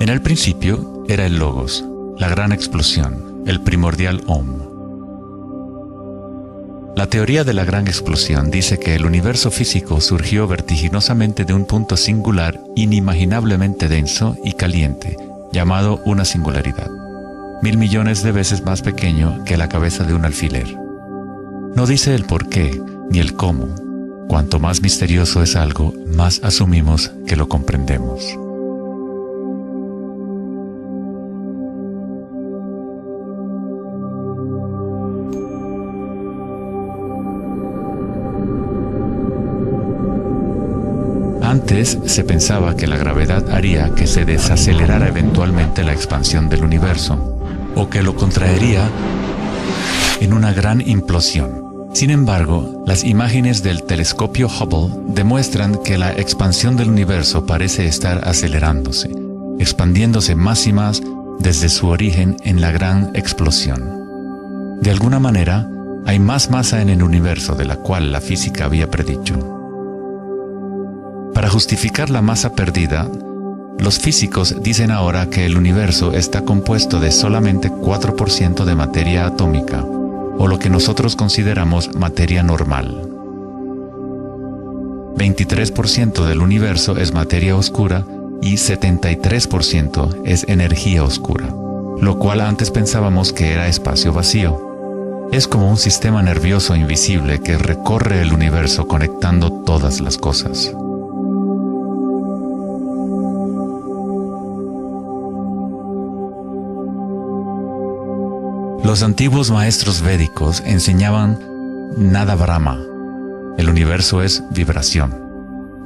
En el principio era el Logos, la gran explosión, el primordial Om. La teoría de la gran explosión dice que el universo físico surgió vertiginosamente de un punto singular inimaginablemente denso y caliente, llamado una singularidad, 1000 millones de veces más pequeño que la cabeza de un alfiler. No dice el por qué ni el cómo. Cuanto más misterioso es algo, más asumimos que lo comprendemos. Antes se pensaba que la gravedad haría que se desacelerara eventualmente la expansión del universo, o que lo contraería en una gran implosión. Sin embargo, las imágenes del telescopio Hubble demuestran que la expansión del universo parece estar acelerándose, expandiéndose más y más desde su origen en la gran explosión. De alguna manera, hay más masa en el universo de la cual la física había predicho. Para justificar la masa perdida, los físicos dicen ahora que el universo está compuesto de solamente 4% de materia atómica, o lo que nosotros consideramos materia normal. 23% del universo es materia oscura y 73% es energía oscura, lo cual antes pensábamos que era espacio vacío. Es como un sistema nervioso invisible que recorre el universo conectando todas las cosas. Los antiguos maestros védicos enseñaban Nada Brahma. El universo es vibración.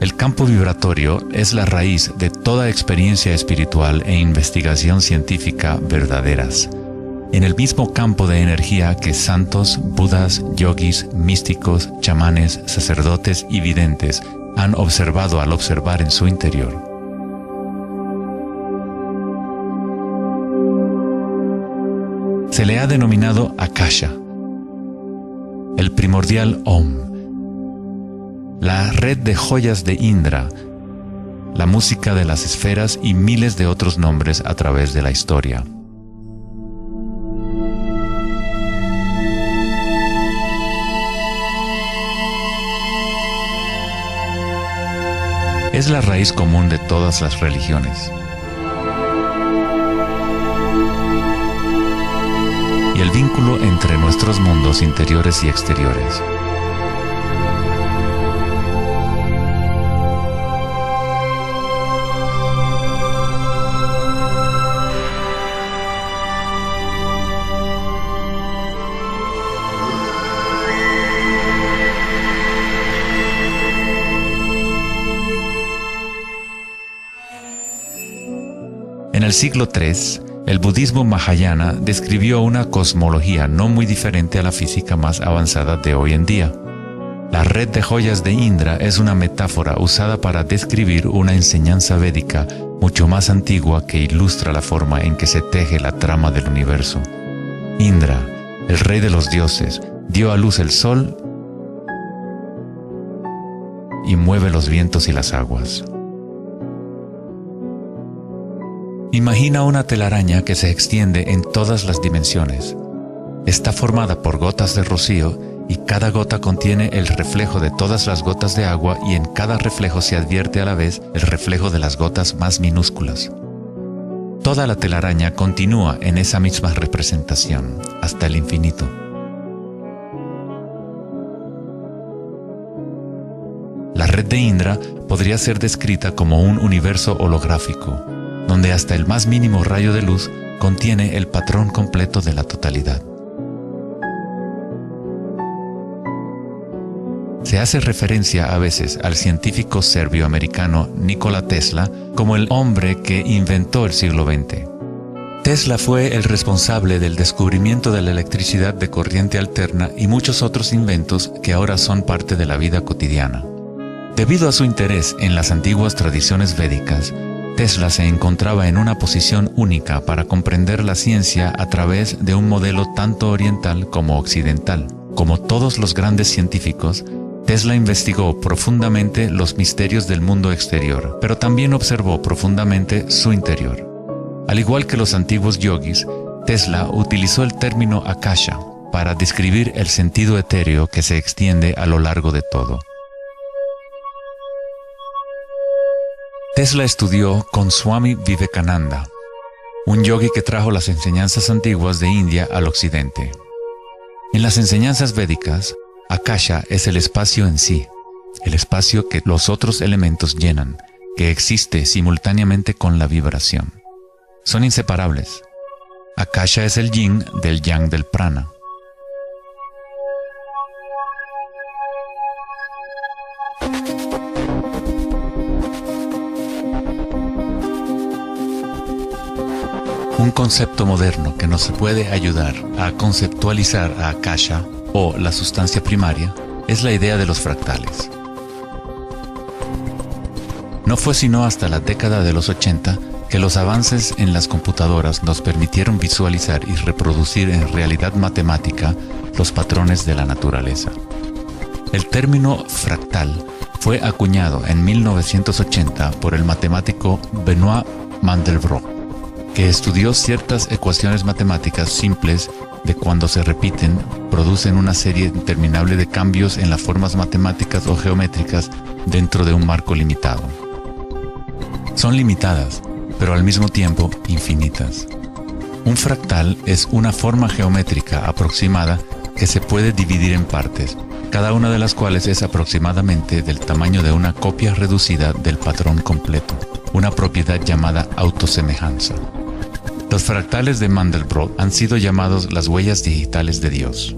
El campo vibratorio es la raíz de toda experiencia espiritual e investigación científica verdaderas. En el mismo campo de energía que santos, budas, yogis, místicos, chamanes, sacerdotes y videntes han observado al observar en su interior. Se le ha denominado Akasha, el primordial Om, la red de joyas de Indra, la música de las esferas y miles de otros nombres a través de la historia. Es la raíz común de todas las religiones. Y el vínculo entre nuestros mundos interiores y exteriores. En el siglo III, el budismo Mahayana describió una cosmología no muy diferente a la física más avanzada de hoy en día. La red de joyas de Indra es una metáfora usada para describir una enseñanza védica mucho más antigua que ilustra la forma en que se teje la trama del universo. Indra, el rey de los dioses, dio a luz el sol y mueve los vientos y las aguas. Imagina una telaraña que se extiende en todas las dimensiones. Está formada por gotas de rocío y cada gota contiene el reflejo de todas las gotas de agua y en cada reflejo se advierte a la vez el reflejo de las gotas más minúsculas. Toda la telaraña continúa en esa misma representación hasta el infinito. La red de Indra podría ser descrita como un universo holográfico, donde hasta el más mínimo rayo de luz contiene el patrón completo de la totalidad. Se hace referencia a veces al científico serbio-americano Nikola Tesla como el hombre que inventó el siglo XX. Tesla fue el responsable del descubrimiento de la electricidad de corriente alterna y muchos otros inventos que ahora son parte de la vida cotidiana. Debido a su interés en las antiguas tradiciones védicas, Tesla se encontraba en una posición única para comprender la ciencia a través de un modelo tanto oriental como occidental. Como todos los grandes científicos, Tesla investigó profundamente los misterios del mundo exterior, pero también observó profundamente su interior. Al igual que los antiguos yogis, Tesla utilizó el término akasha para describir el sentido etéreo que se extiende a lo largo de todo. Tesla estudió con Swami Vivekananda, un yogi que trajo las enseñanzas antiguas de India al occidente. En las enseñanzas védicas, akasha es el espacio en sí, el espacio que los otros elementos llenan, que existe simultáneamente con la vibración. Son inseparables. Akasha es el yin del yang del prana. Un concepto moderno que nos puede ayudar a conceptualizar a Akasha, o la sustancia primaria, es la idea de los fractales. No fue sino hasta la década de los 80 que los avances en las computadoras nos permitieron visualizar y reproducir en realidad matemática los patrones de la naturaleza. El término fractal fue acuñado en 1980 por el matemático Benoit Mandelbrot, que estudió ciertas ecuaciones matemáticas simples de cuando se repiten, producen una serie interminable de cambios en las formas matemáticas o geométricas dentro de un marco limitado. Son limitadas, pero al mismo tiempo infinitas. Un fractal es una forma geométrica aproximada que se puede dividir en partes, cada una de las cuales es aproximadamente del tamaño de una copia reducida del patrón completo, una propiedad llamada autosemejanza. Los fractales de Mandelbrot han sido llamados las huellas digitales de Dios.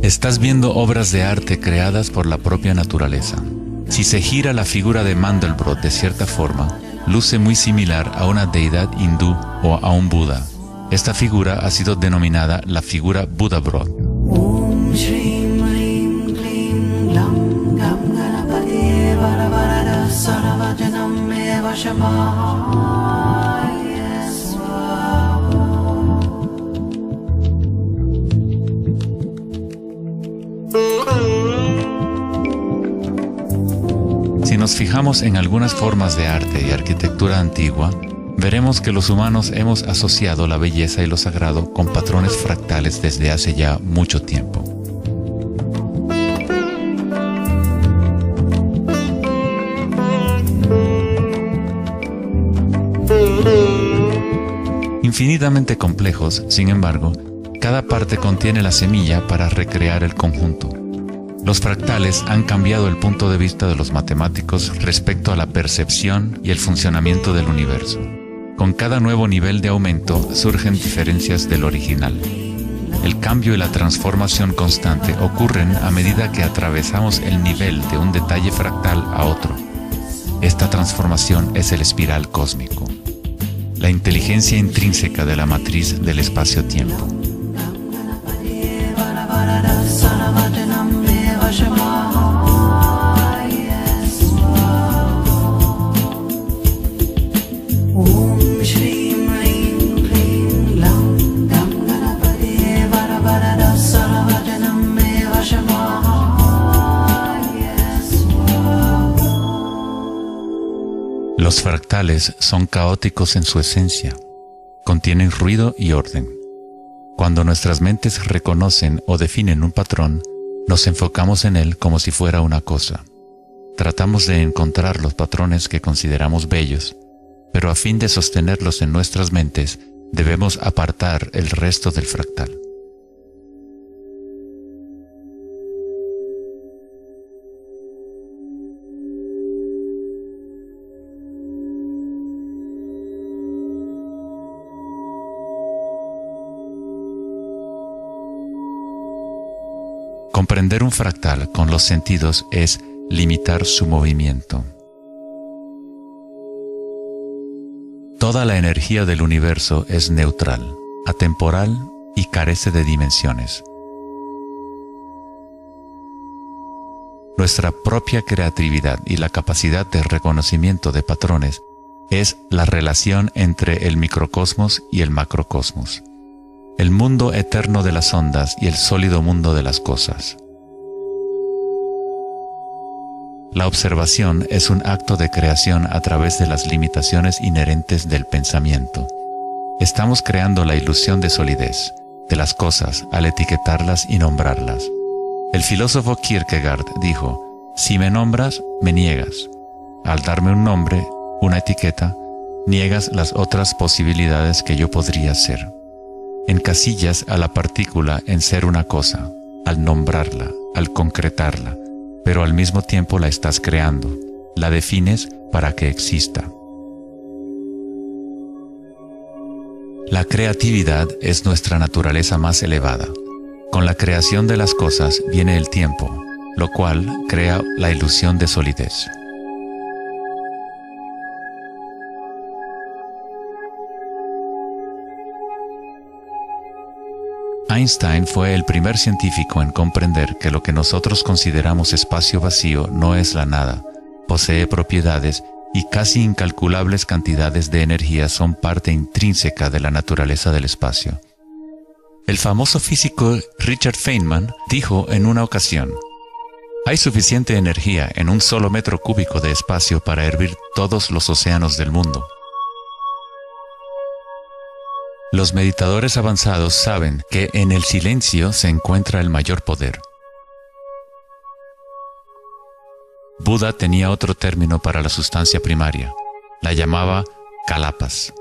Estás viendo obras de arte creadas por la propia naturaleza. Si se gira la figura de Mandelbrot de cierta forma, luce muy similar a una deidad hindú o a un Buda. Esta figura ha sido denominada la figura Buddha-Brot. Si nos fijamos en algunas formas de arte y arquitectura antigua, veremos que los humanos hemos asociado la belleza y lo sagrado con patrones fractales desde hace ya mucho tiempo. Infinitamente complejos, sin embargo, cada parte contiene la semilla para recrear el conjunto. Los fractales han cambiado el punto de vista de los matemáticos respecto a la percepción y el funcionamiento del universo. Con cada nuevo nivel de aumento surgen diferencias del original. El cambio y la transformación constante ocurren a medida que atravesamos el nivel de un detalle fractal a otro. Esta transformación es el espiral cósmico, la inteligencia intrínseca de la matriz del espacio-tiempo. Los fractales son caóticos en su esencia, contienen ruido y orden. Cuando nuestras mentes reconocen o definen un patrón, nos enfocamos en él como si fuera una cosa. Tratamos de encontrar los patrones que consideramos bellos, pero a fin de sostenerlos en nuestras mentes, debemos apartar el resto del fractal. Comprender un fractal con los sentidos es limitar su movimiento. Toda la energía del universo es neutral, atemporal y carece de dimensiones. Nuestra propia creatividad y la capacidad de reconocimiento de patrones es la relación entre el microcosmos y el macrocosmos. el mundo eterno de las ondas y el sólido mundo de las cosas. La observación es un acto de creación a través de las limitaciones inherentes del pensamiento. Estamos creando la ilusión de solidez de las cosas al etiquetarlas y nombrarlas. El filósofo Kierkegaard dijo: si me nombras, me niegas. Al darme un nombre, una etiqueta, niegas las otras posibilidades que yo podría ser. Encasillas a la partícula en ser una cosa, al nombrarla, al concretarla, pero al mismo tiempo la estás creando, la defines para que exista. La creatividad es nuestra naturaleza más elevada. Con la creación de las cosas viene el tiempo, lo cual crea la ilusión de solidez. Einstein fue el primer científico en comprender que lo que nosotros consideramos espacio vacío no es la nada, posee propiedades y casi incalculables cantidades de energía son parte intrínseca de la naturaleza del espacio. El famoso físico Richard Feynman dijo en una ocasión: hay suficiente energía en un solo metro cúbico de espacio para hervir todos los océanos del mundo. Los meditadores avanzados saben que en el silencio se encuentra el mayor poder. Buda tenía otro término para la sustancia primaria. La llamaba kalapas.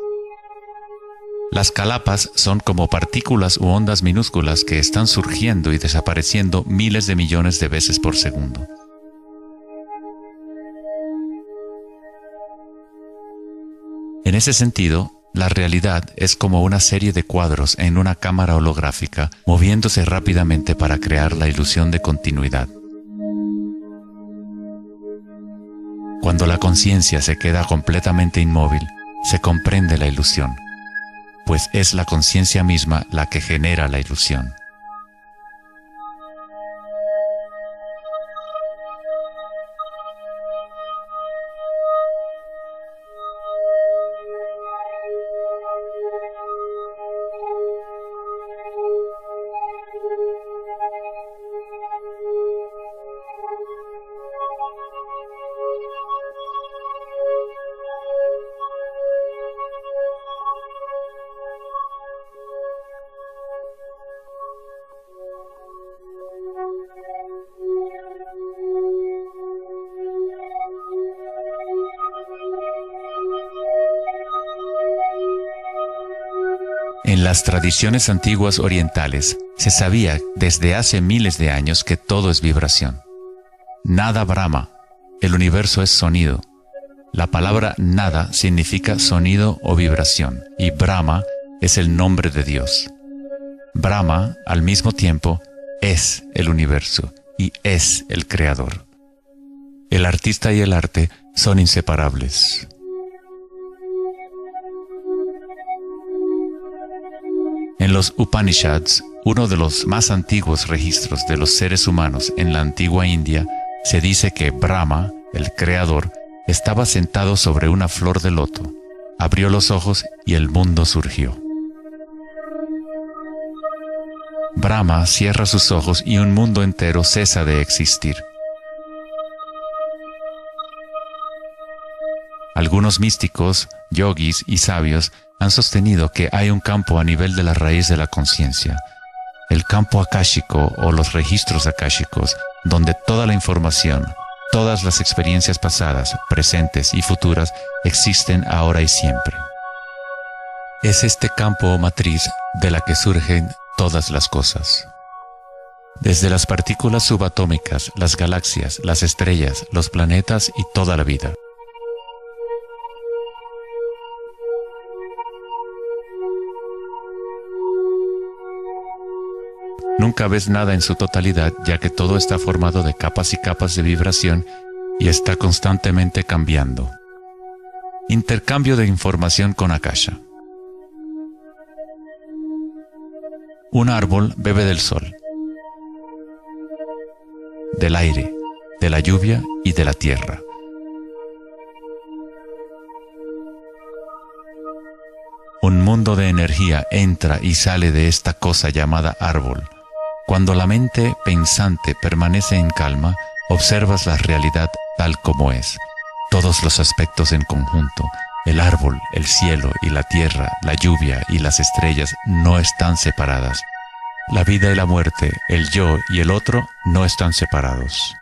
Las kalapas son como partículas u ondas minúsculas que están surgiendo y desapareciendo miles de millones de veces por segundo. En ese sentido, la realidad es como una serie de cuadros en una cámara holográfica moviéndose rápidamente para crear la ilusión de continuidad. Cuando la conciencia se queda completamente inmóvil, se comprende la ilusión, pues es la conciencia misma la que genera la ilusión. En las tradiciones antiguas orientales se sabía desde hace miles de años que todo es vibración. Nada Brahma, el universo es sonido. La palabra nada significa sonido o vibración y Brahma es el nombre de Dios. Brahma, al mismo tiempo, es el universo y es el creador. El artista y el arte son inseparables. En los Upanishads, uno de los más antiguos registros de los seres humanos en la antigua India, se dice que Brahma, el creador, estaba sentado sobre una flor de loto, abrió los ojos y el mundo surgió. Brahma cierra sus ojos y un mundo entero cesa de existir. Algunos místicos, yogis y sabios han sostenido que hay un campo a nivel de la raíz de la conciencia, el campo akáshico o los registros akáshicos, donde toda la información, todas las experiencias pasadas, presentes y futuras existen ahora y siempre. Es este campo o matriz de la que surgen todas las cosas. Desde las partículas subatómicas, las galaxias, las estrellas, los planetas y toda la vida. Nunca ves nada en su totalidad, ya que todo está formado de capas y capas de vibración y está constantemente cambiando. Intercambio de información con Akasha. Un árbol bebe del sol, del aire, de la lluvia y de la tierra. Un mundo de energía entra y sale de esta cosa llamada árbol. Cuando la mente pensante permanece en calma, observas la realidad tal como es. Todos los aspectos en conjunto, el árbol, el cielo y la tierra, la lluvia y las estrellas no están separadas. La vida y la muerte, el yo y el otro no están separados.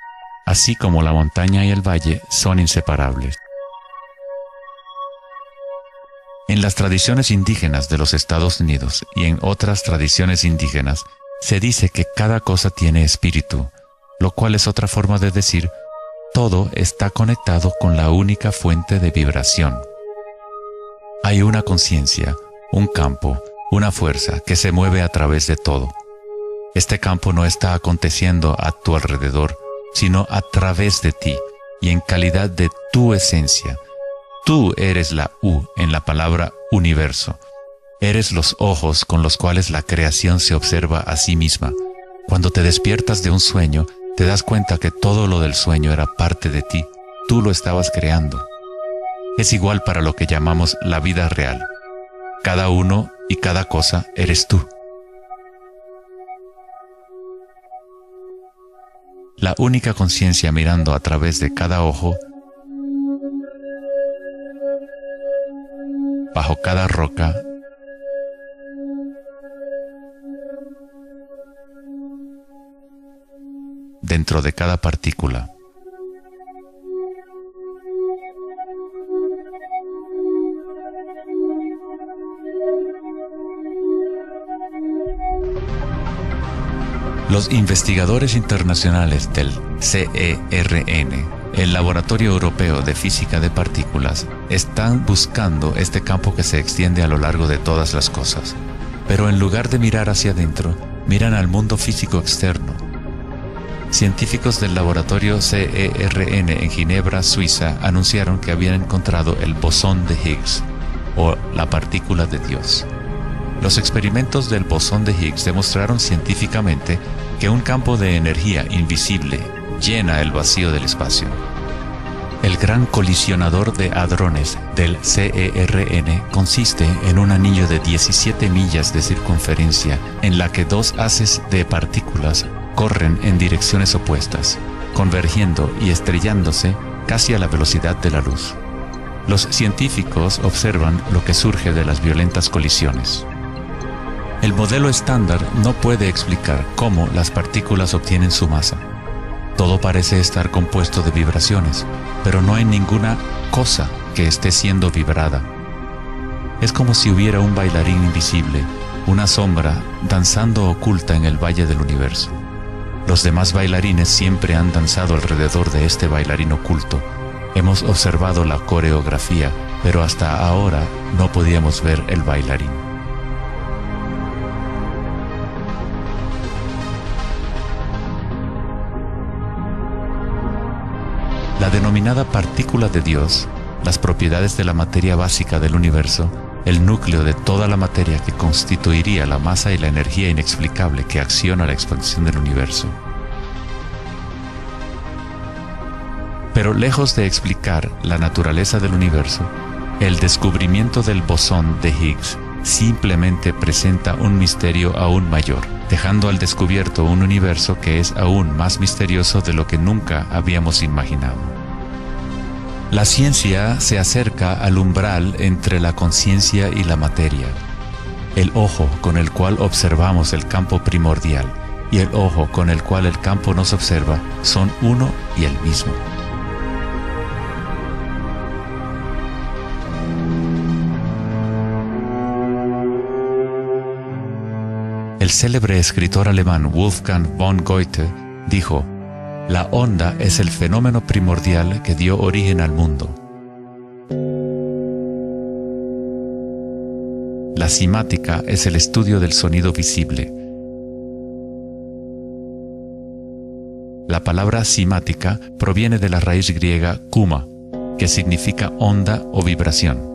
Así como la montaña y el valle son inseparables. En las tradiciones indígenas de los Estados Unidos y en otras tradiciones indígenas, se dice que cada cosa tiene espíritu, lo cual es otra forma de decir, todo está conectado con la única fuente de vibración. Hay una conciencia, un campo, una fuerza que se mueve a través de todo. Este campo no está aconteciendo a tu alrededor, sino a través de ti y en calidad de tu esencia. Tú eres la U en la palabra universo. Eres los ojos con los cuales la creación se observa a sí misma. Cuando te despiertas de un sueño, te das cuenta que todo lo del sueño era parte de ti. Tú lo estabas creando. Es igual para lo que llamamos la vida real. Cada uno y cada cosa eres tú. La única conciencia mirando a través de cada ojo, bajo cada roca, dentro de cada partícula. Los investigadores internacionales del CERN, el Laboratorio Europeo de Física de Partículas, están buscando este campo que se extiende a lo largo de todas las cosas. Pero en lugar de mirar hacia adentro, miran al mundo físico externo. Científicos del laboratorio CERN en Ginebra, Suiza, anunciaron que habían encontrado el bosón de Higgs, o la partícula de Dios. Los experimentos del bosón de Higgs demostraron científicamente que un campo de energía invisible llena el vacío del espacio. El gran colisionador de hadrones del CERN consiste en un anillo de 17 millas de circunferencia en la que dos haces de partículas corren en direcciones opuestas, convergiendo y estrellándose casi a la velocidad de la luz. Los científicos observan lo que surge de las violentas colisiones. El modelo estándar no puede explicar cómo las partículas obtienen su masa. Todo parece estar compuesto de vibraciones, pero no hay ninguna cosa que esté siendo vibrada. Es como si hubiera un bailarín invisible, una sombra, danzando oculta en el valle del universo. Los demás bailarines siempre han danzado alrededor de este bailarín oculto. Hemos observado la coreografía, pero hasta ahora no podíamos ver el bailarín. La denominada partícula de Dios, las propiedades de la materia básica del universo, el núcleo de toda la materia que constituiría la masa y la energía inexplicable que acciona la expansión del universo. Pero lejos de explicar la naturaleza del universo, el descubrimiento del bosón de Higgs simplemente presenta un misterio aún mayor, dejando al descubierto un universo que es aún más misterioso de lo que nunca habíamos imaginado. La ciencia se acerca al umbral entre la conciencia y la materia. El ojo con el cual observamos el campo primordial y el ojo con el cual el campo nos observa son uno y el mismo. El célebre escritor alemán Wolfgang von Goethe dijo: "La onda es el fenómeno primordial que dio origen al mundo". La simática es el estudio del sonido visible. La palabra simática proviene de la raíz griega kuma, que significa onda o vibración.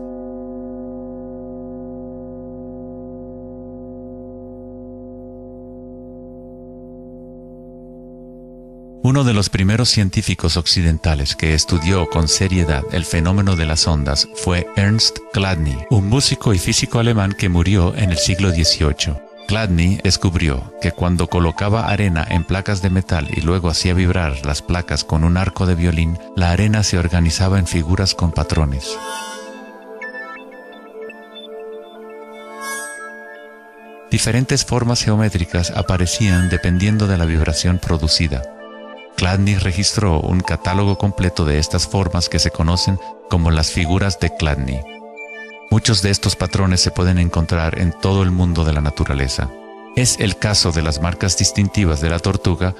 Uno de los primeros científicos occidentales que estudió con seriedad el fenómeno de las ondas fue Ernst Chladni, un músico y físico alemán que murió en el siglo XVIII. Chladni descubrió que cuando colocaba arena en placas de metal y luego hacía vibrar las placas con un arco de violín, la arena se organizaba en figuras con patrones. Diferentes formas geométricas aparecían dependiendo de la vibración producida. Chladni registró un catálogo completo de estas formas que se conocen como las figuras de Chladni. Muchos de estos patrones se pueden encontrar en todo el mundo de la naturaleza. Es el caso de las marcas distintivas de la tortuga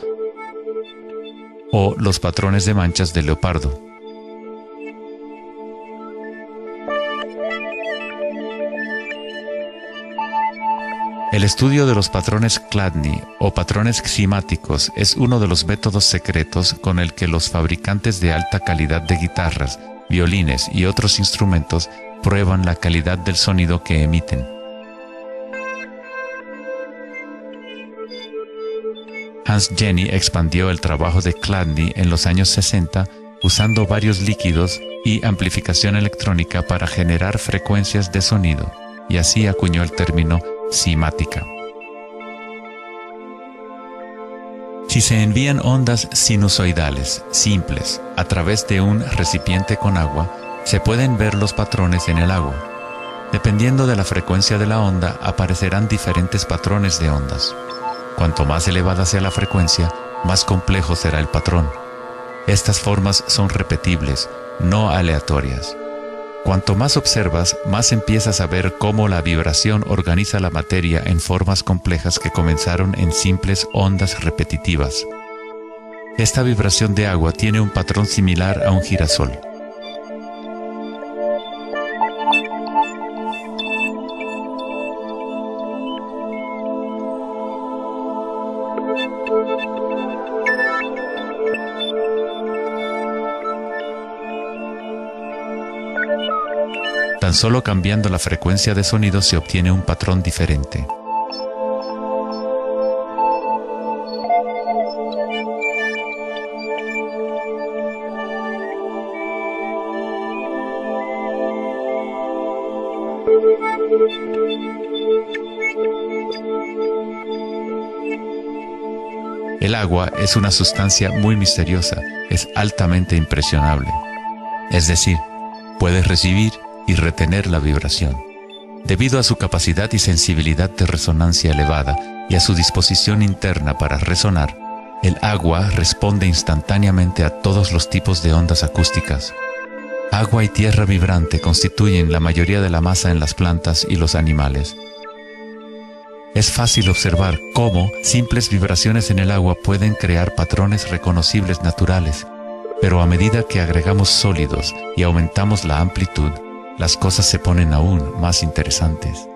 o los patrones de manchas del leopardo. El estudio de los patrones Chladni o patrones ximáticos es uno de los métodos secretos con el que los fabricantes de alta calidad de guitarras, violines y otros instrumentos prueban la calidad del sonido que emiten. Hans Jenny expandió el trabajo de Chladni en los años 60 usando varios líquidos y amplificación electrónica para generar frecuencias de sonido, y así acuñó el término cimática. Si se envían ondas sinusoidales simples a través de un recipiente con agua, se pueden ver los patrones en el agua. Dependiendo de la frecuencia de la onda, aparecerán diferentes patrones de ondas. Cuanto más elevada sea la frecuencia, más complejo será el patrón. Estas formas son repetibles, no aleatorias. Cuanto más observas, más empiezas a ver cómo la vibración organiza la materia en formas complejas que comenzaron en simples ondas repetitivas. Esta vibración de agua tiene un patrón similar a un girasol. Tan solo cambiando la frecuencia de sonido se obtiene un patrón diferente. El agua es una sustancia muy misteriosa, es altamente impresionable. Es decir, puede recibir y retener la vibración. Debido a su capacidad y sensibilidad de resonancia elevada y a su disposición interna para resonar, el agua responde instantáneamente a todos los tipos de ondas acústicas. Agua y tierra vibrante constituyen la mayoría de la masa en las plantas y los animales. Es fácil observar cómo simples vibraciones en el agua pueden crear patrones reconocibles naturales, pero a medida que agregamos sólidos y aumentamos la amplitud, las cosas se ponen aún más interesantes.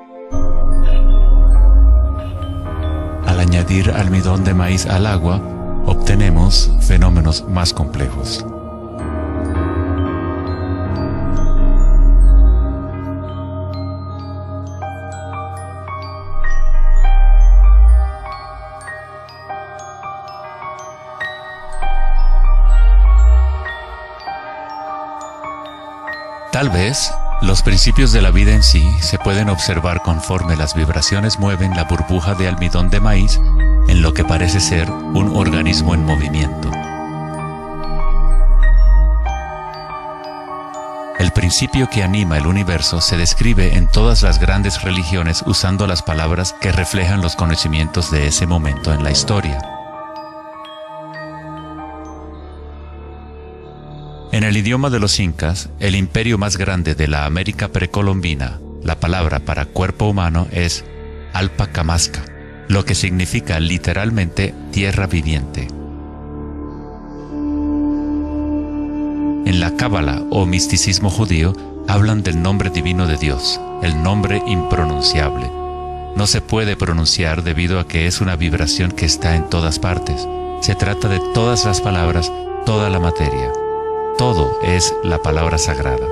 Al añadir almidón de maíz al agua, obtenemos fenómenos más complejos. Tal vez, los principios de la vida en sí se pueden observar conforme las vibraciones mueven la burbuja de almidón de maíz en lo que parece ser un organismo en movimiento. El principio que anima el universo se describe en todas las grandes religiones usando las palabras que reflejan los conocimientos de ese momento en la historia. En el idioma de los incas, el imperio más grande de la América precolombina, la palabra para cuerpo humano es Alpacamasca, lo que significa literalmente tierra viviente. En la Cábala o misticismo judío, hablan del nombre divino de Dios, el nombre impronunciable. No se puede pronunciar debido a que es una vibración que está en todas partes. Se trata de todas las palabras, toda la materia. Todo es la palabra sagrada.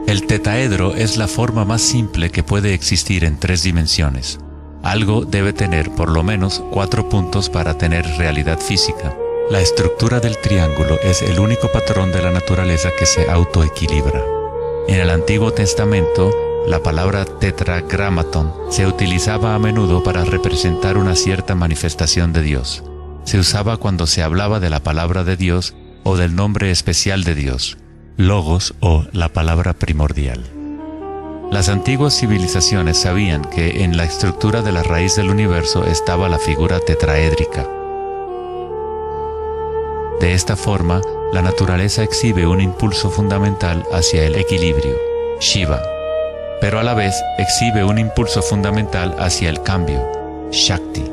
El tetaedro es la forma más simple que puede existir en 3 dimensiones. Algo debe tener por lo menos 4 puntos para tener realidad física. La estructura del triángulo es el único patrón de la naturaleza que se autoequilibra. En el Antiguo Testamento, la palabra tetragrámaton se utilizaba a menudo para representar una cierta manifestación de Dios. Se usaba cuando se hablaba de la palabra de Dios o del nombre especial de Dios, logos o la palabra primordial. Las antiguas civilizaciones sabían que en la estructura de la raíz del universo estaba la figura tetraédrica. De esta forma, la naturaleza exhibe un impulso fundamental hacia el equilibrio, Shiva, pero a la vez exhibe un impulso fundamental hacia el cambio, Shakti.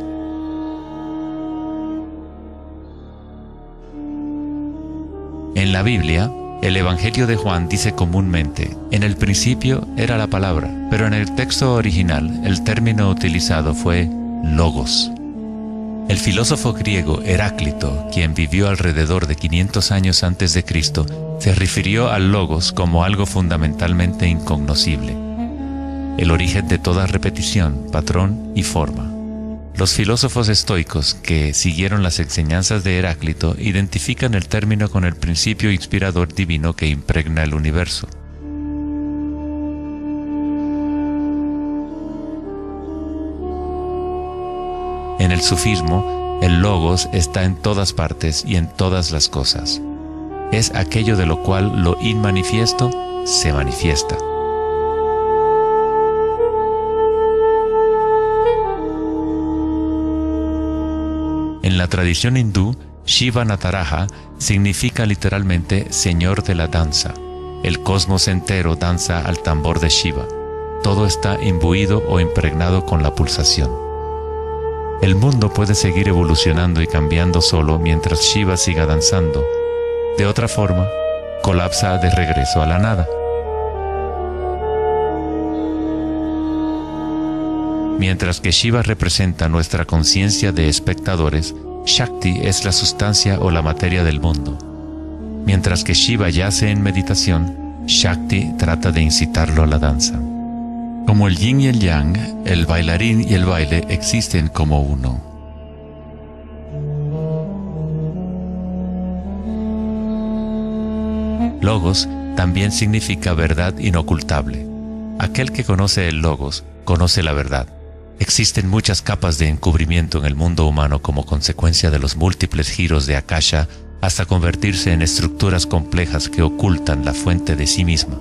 En la Biblia, el Evangelio de Juan dice comúnmente, en el principio era la palabra, pero en el texto original el término utilizado fue logos. El filósofo griego Heráclito, quien vivió alrededor de 500 años antes de Cristo, se refirió al logos como algo fundamentalmente incognoscible, el origen de toda repetición, patrón y forma. Los filósofos estoicos que siguieron las enseñanzas de Heráclito identifican el término con el principio inspirador divino que impregna el universo. En el sufismo, el logos está en todas partes y en todas las cosas. Es aquello de lo cual lo inmanifiesto se manifiesta. En la tradición hindú, Shiva Nataraja significa literalmente Señor de la danza. El cosmos entero danza al tambor de Shiva. Todo está imbuido o impregnado con la pulsación. El mundo puede seguir evolucionando y cambiando solo mientras Shiva siga danzando. De otra forma, colapsa de regreso a la nada. Mientras que Shiva representa nuestra conciencia de espectadores, Shakti es la sustancia o la materia del mundo. Mientras que Shiva yace en meditación, Shakti trata de incitarlo a la danza. Como el yin y el yang, el bailarín y el baile existen como uno. Logos también significa verdad inocultable. Aquel que conoce el logos, conoce la verdad. Existen muchas capas de encubrimiento en el mundo humano como consecuencia de los múltiples giros de Akasha hasta convertirse en estructuras complejas que ocultan la fuente de sí misma.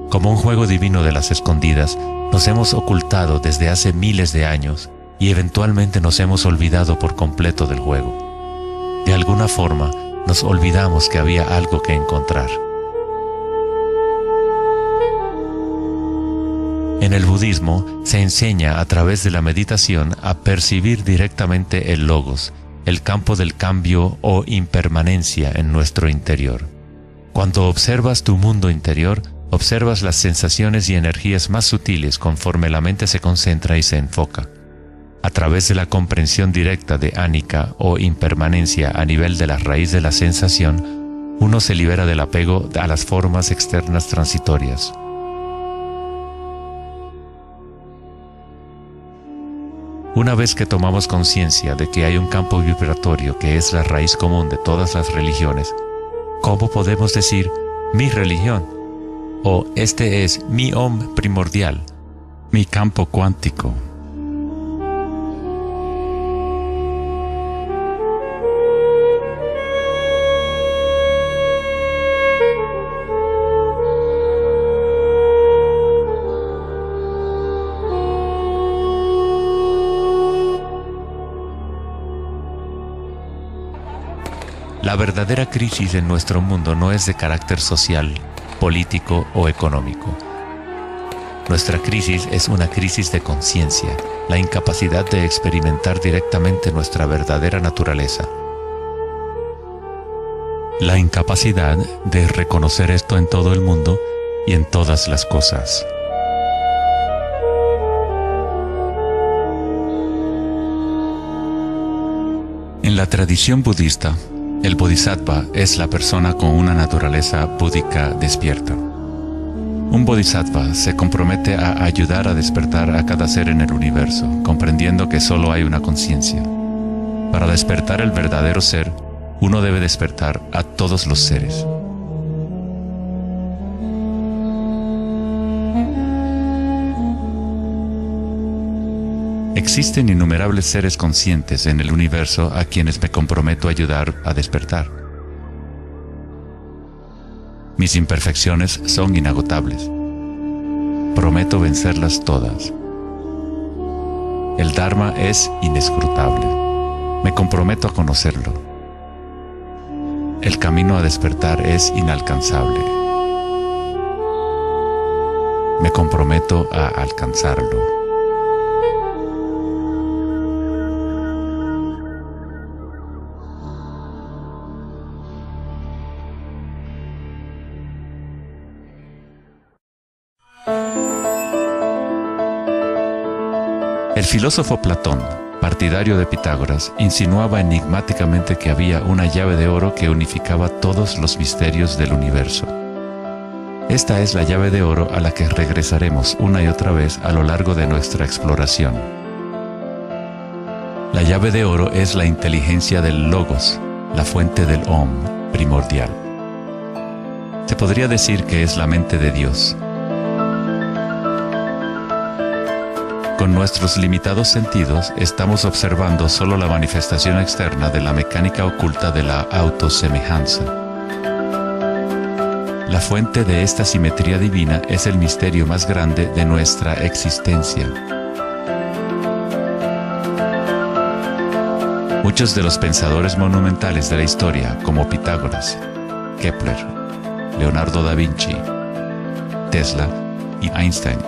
Como un juego divino de las escondidas, nos hemos ocultado desde hace miles de años y eventualmente nos hemos olvidado por completo del juego. De alguna forma, nos olvidamos que había algo que encontrar. En el budismo se enseña a través de la meditación a percibir directamente el logos, el campo del cambio o impermanencia en nuestro interior. Cuando observas tu mundo interior, observas las sensaciones y energías más sutiles conforme la mente se concentra y se enfoca. A través de la comprensión directa de anicca o impermanencia a nivel de la raíz de la sensación, uno se libera del apego a las formas externas transitorias. Una vez que tomamos conciencia de que hay un campo vibratorio que es la raíz común de todas las religiones, ¿cómo podemos decir mi religión? O este es mi Om primordial, mi campo cuántico. La verdadera crisis en nuestro mundo no es de carácter social, político o económico. Nuestra crisis es una crisis de conciencia, la incapacidad de experimentar directamente nuestra verdadera naturaleza. La incapacidad de reconocer esto en todo el mundo y en todas las cosas. En la tradición budista, el bodhisattva es la persona con una naturaleza búdica despierta. Un bodhisattva se compromete a ayudar a despertar a cada ser en el universo, comprendiendo que solo hay una conciencia. Para despertar el verdadero ser, uno debe despertar a todos los seres. Existen innumerables seres conscientes en el universo a quienes me comprometo a ayudar a despertar. Mis imperfecciones son inagotables. Prometo vencerlas todas. El Dharma es inescrutable. Me comprometo a conocerlo. El camino a despertar es inalcanzable. Me comprometo a alcanzarlo. El filósofo Platón, partidario de Pitágoras, insinuaba enigmáticamente que había una llave de oro que unificaba todos los misterios del universo. Esta es la llave de oro a la que regresaremos una y otra vez a lo largo de nuestra exploración. La llave de oro es la inteligencia del Logos, la fuente del Om primordial. Se podría decir que es la mente de Dios. Con nuestros limitados sentidos, estamos observando solo la manifestación externa de la mecánica oculta de la autosemejanza. La fuente de esta simetría divina es el misterio más grande de nuestra existencia. Muchos de los pensadores monumentales de la historia, como Pitágoras, Kepler, Leonardo da Vinci, Tesla y Einstein,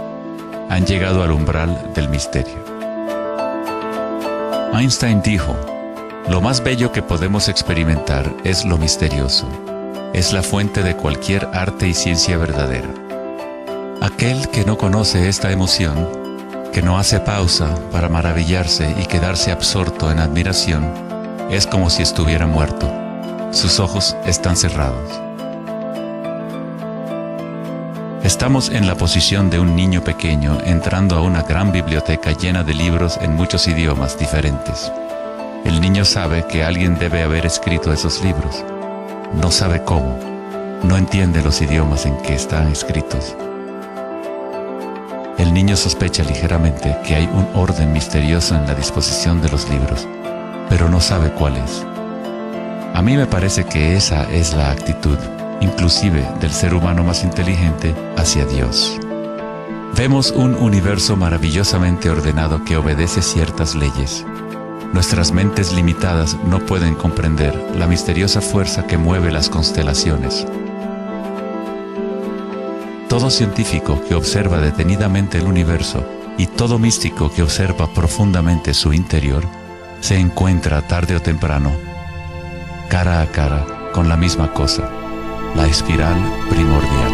han llegado al umbral del misterio. Einstein dijo: "Lo más bello que podemos experimentar es lo misterioso. Es la fuente de cualquier arte y ciencia verdadera". Aquel que no conoce esta emoción, que no hace pausa para maravillarse y quedarse absorto en admiración, es como si estuviera muerto. Sus ojos están cerrados. Estamos en la posición de un niño pequeño entrando a una gran biblioteca llena de libros en muchos idiomas diferentes. El niño sabe que alguien debe haber escrito esos libros. No sabe cómo. No entiende los idiomas en que están escritos. El niño sospecha ligeramente que hay un orden misterioso en la disposición de los libros, pero no sabe cuál es. A mí me parece que esa es la actitud, inclusive del ser humano más inteligente, hacia Dios. Vemos un universo maravillosamente ordenado que obedece ciertas leyes. Nuestras mentes limitadas no pueden comprender la misteriosa fuerza que mueve las constelaciones. Todo científico que observa detenidamente el universo y todo místico que observa profundamente su interior se encuentra tarde o temprano, cara a cara, con la misma cosa: la espiral primordial.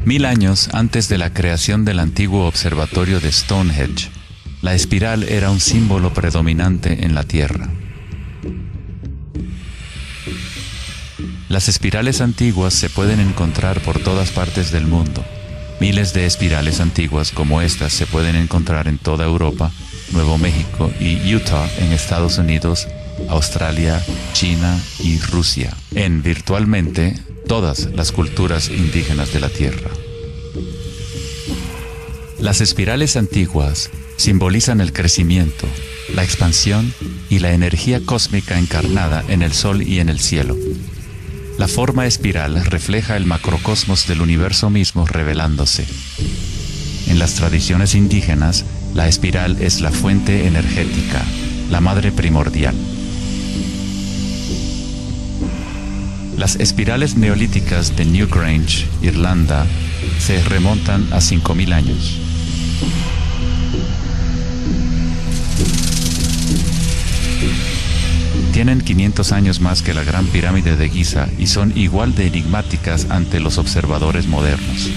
Mil años antes de la creación del antiguo observatorio de Stonehenge, la espiral era un símbolo predominante en la Tierra. Las espirales antiguas se pueden encontrar por todas partes del mundo. Miles de espirales antiguas como estas se pueden encontrar en toda Europa, Nuevo México y Utah en Estados Unidos, Australia, China y Rusia, en virtualmente todas las culturas indígenas de la Tierra. Las espirales antiguas simbolizan el crecimiento, la expansión y la energía cósmica encarnada en el Sol y en el cielo. La forma espiral refleja el macrocosmos del universo mismo revelándose. En las tradiciones indígenas, la espiral es la fuente energética, la madre primordial. Las espirales neolíticas de Newgrange, Irlanda, se remontan a 5000 años. tienen 500 años más que la Gran Pirámide de Giza y son igual de enigmáticas ante los observadores modernos.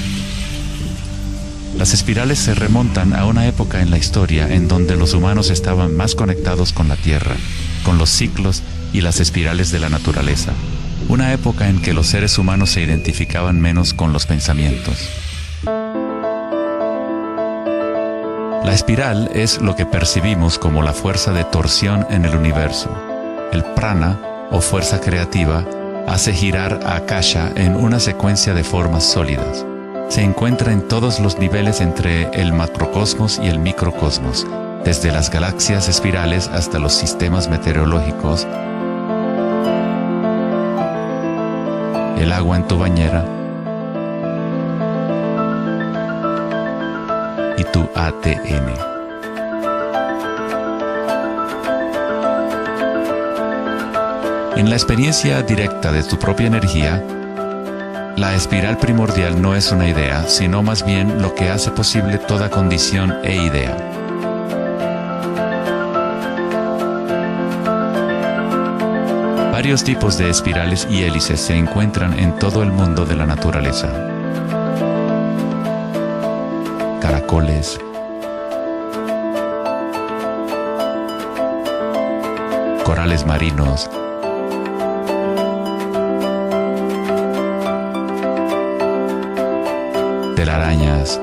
Las espirales se remontan a una época en la historia en donde los humanos estaban más conectados con la Tierra, con los ciclos y las espirales de la naturaleza. Una época en que los seres humanos se identificaban menos con los pensamientos. La espiral es lo que percibimos como la fuerza de torsión en el universo. El prana, o fuerza creativa, hace girar a Akasha en una secuencia de formas sólidas. Se encuentra en todos los niveles entre el macrocosmos y el microcosmos, desde las galaxias espirales hasta los sistemas meteorológicos, el agua en tu bañera y tu ATM. En la experiencia directa de tu propia energía, la espiral primordial no es una idea, sino más bien lo que hace posible toda condición e idea. Varios tipos de espirales y hélices se encuentran en todo el mundo de la naturaleza. Caracoles, corales marinos, telarañas,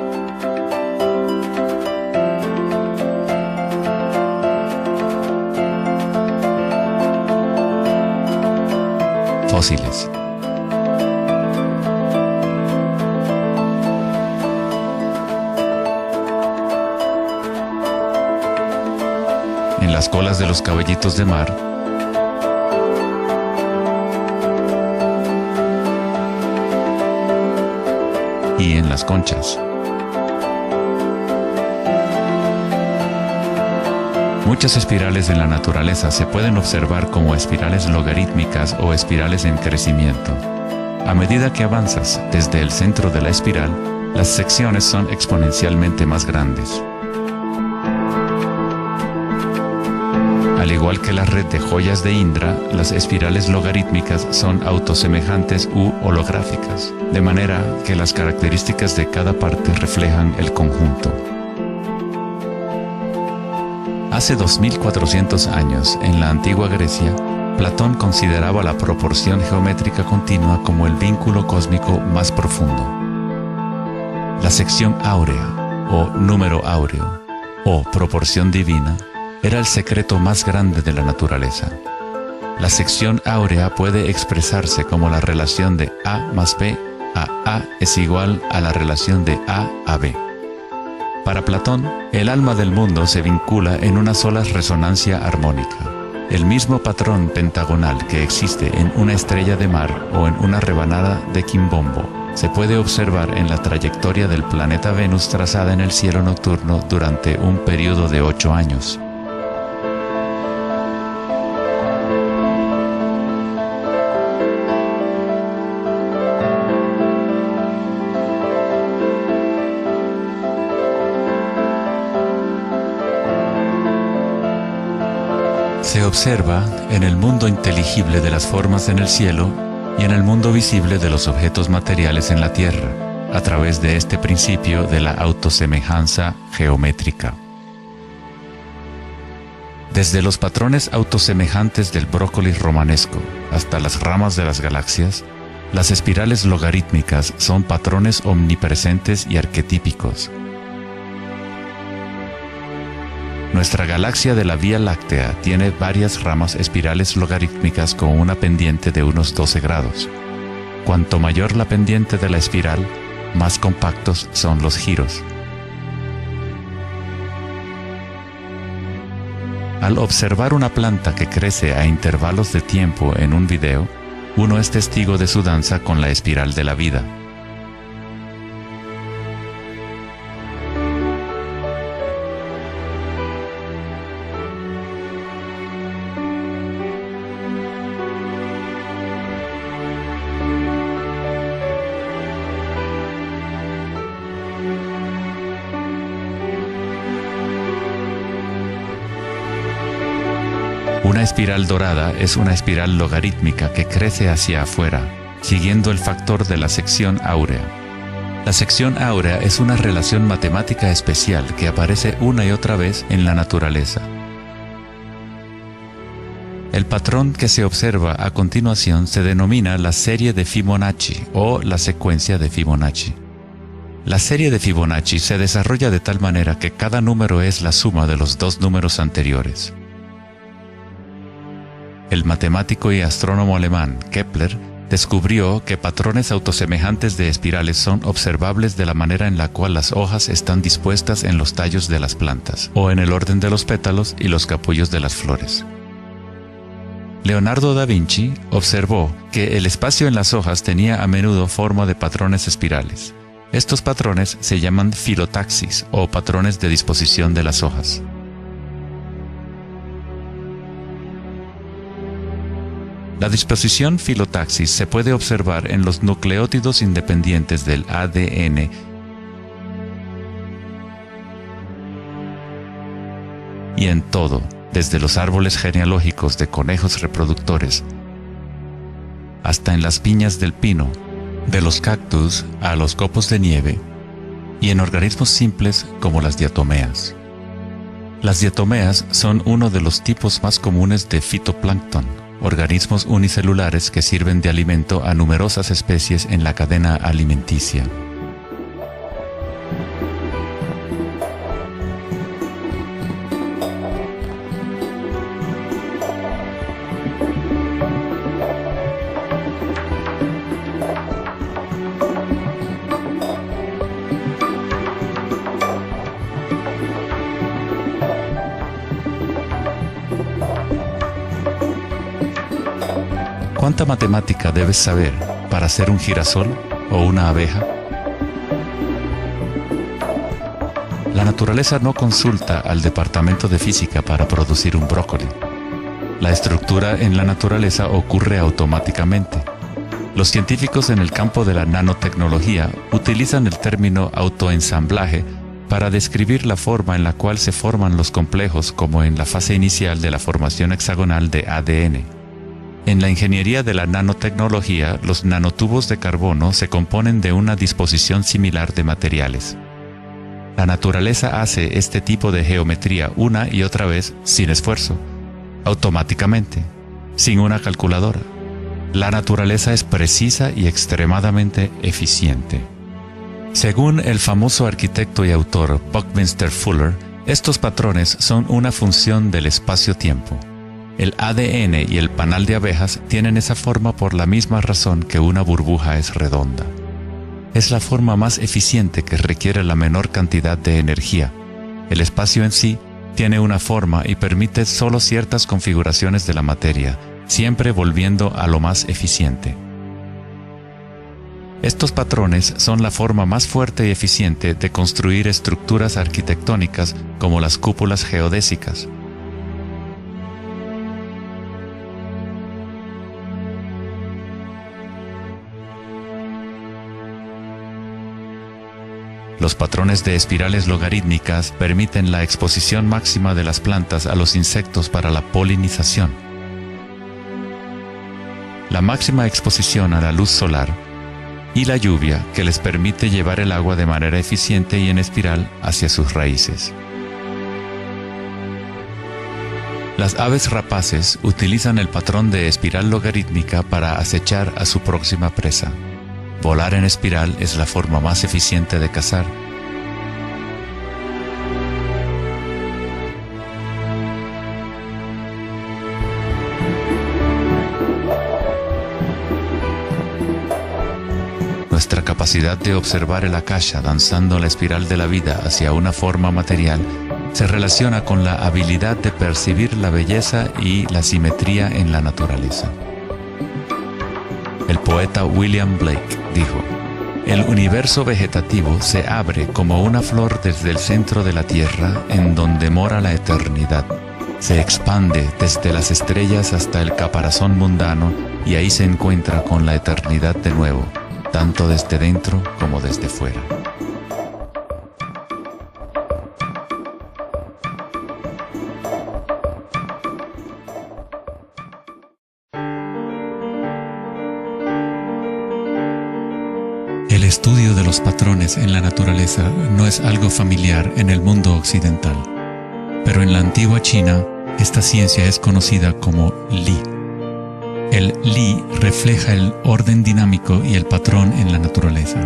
fósiles. En las colas de los caballitos de mar, y en las conchas. Muchas espirales en la naturaleza se pueden observar como espirales logarítmicas o espirales en crecimiento. A medida que avanzas desde el centro de la espiral, las secciones son exponencialmente más grandes. Al igual que la red de joyas de Indra, las espirales logarítmicas son autosemejantes u holográficas, de manera que las características de cada parte reflejan el conjunto. Hace 2400 años, en la antigua Grecia, Platón consideraba la proporción geométrica continua como el vínculo cósmico más profundo. La sección áurea, o número áureo, o proporción divina, era el secreto más grande de la naturaleza. La sección áurea puede expresarse como la relación de A más B a es igual a la relación de A B. Para Platón, el alma del mundo se vincula en una sola resonancia armónica. El mismo patrón pentagonal que existe en una estrella de mar o en una rebanada de quimbombo se puede observar en la trayectoria del planeta Venus trazada en el cielo nocturno durante un periodo de 8 años. Se observa en el mundo inteligible de las formas en el cielo y en el mundo visible de los objetos materiales en la Tierra, a través de este principio de la autosemejanza geométrica. Desde los patrones autosemejantes del brócoli romanesco hasta las ramas de las galaxias, las espirales logarítmicas son patrones omnipresentes y arquetípicos. Nuestra galaxia de la Vía Láctea tiene varias ramas espirales logarítmicas con una pendiente de unos 12 grados. Cuanto mayor la pendiente de la espiral, más compactos son los giros. Al observar una planta que crece a intervalos de tiempo en un video, uno es testigo de su danza con la espiral de la vida. Una espiral dorada es una espiral logarítmica que crece hacia afuera, siguiendo el factor de la sección áurea. La sección áurea es una relación matemática especial que aparece una y otra vez en la naturaleza. El patrón que se observa a continuación se denomina la serie de Fibonacci o la secuencia de Fibonacci. La serie de Fibonacci se desarrolla de tal manera que cada número es la suma de los dos números anteriores. El matemático y astrónomo alemán Kepler descubrió que patrones autosemejantes de espirales son observables de la manera en la cual las hojas están dispuestas en los tallos de las plantas, o en el orden de los pétalos y los capullos de las flores. Leonardo da Vinci observó que el espacio en las hojas tenía a menudo forma de patrones espirales. Estos patrones se llaman filotaxis o patrones de disposición de las hojas. La disposición filotaxis se puede observar en los nucleótidos independientes del ADN y en todo, desde los árboles genealógicos de conejos reproductores hasta en las piñas del pino, de los cactus a los copos de nieve, y en organismos simples como las diatomeas. Las diatomeas son uno de los tipos más comunes de fitoplancton, organismos unicelulares que sirven de alimento a numerosas especies en la cadena alimenticia. ¿Cuánta matemática debes saber para ser un girasol o una abeja? La naturaleza no consulta al departamento de física para producir un brócoli. La estructura en la naturaleza ocurre automáticamente. Los científicos en el campo de la nanotecnología utilizan el término autoensamblaje para describir la forma en la cual se forman los complejos como en la fase inicial de la formación hexagonal de ADN. En la ingeniería de la nanotecnología, los nanotubos de carbono se componen de una disposición similar de materiales. La naturaleza hace este tipo de geometría una y otra vez sin esfuerzo, automáticamente, sin una calculadora. La naturaleza es precisa y extremadamente eficiente. Según el famoso arquitecto y autor Buckminster Fuller, estos patrones son una función del espacio-tiempo. El ADN y el panal de abejas tienen esa forma por la misma razón que una burbuja es redonda. Es la forma más eficiente que requiere la menor cantidad de energía. El espacio en sí tiene una forma y permite solo ciertas configuraciones de la materia, siempre volviendo a lo más eficiente. Estos patrones son la forma más fuerte y eficiente de construir estructuras arquitectónicas como las cúpulas geodésicas. Los patrones de espirales logarítmicas permiten la exposición máxima de las plantas a los insectos para la polinización. La máxima exposición a la luz solar y la lluvia que les permite llevar el agua de manera eficiente y en espiral hacia sus raíces. Las aves rapaces utilizan el patrón de espiral logarítmica para acechar a su próxima presa. Volar en espiral es la forma más eficiente de cazar. Nuestra capacidad de observar el akasha danzando la espiral de la vida hacia una forma material se relaciona con la habilidad de percibir la belleza y la simetría en la naturaleza. El poeta William Blake dijo: "El universo vegetativo se abre como una flor desde el centro de la tierra en donde mora la eternidad. Se expande desde las estrellas hasta el caparazón mundano y ahí se encuentra con la eternidad de nuevo, tanto desde dentro como desde fuera". los patrones en la naturaleza no es algo familiar en el mundo occidental, pero en la antigua China, esta ciencia es conocida como Li. El Li refleja el orden dinámico y el patrón en la naturaleza.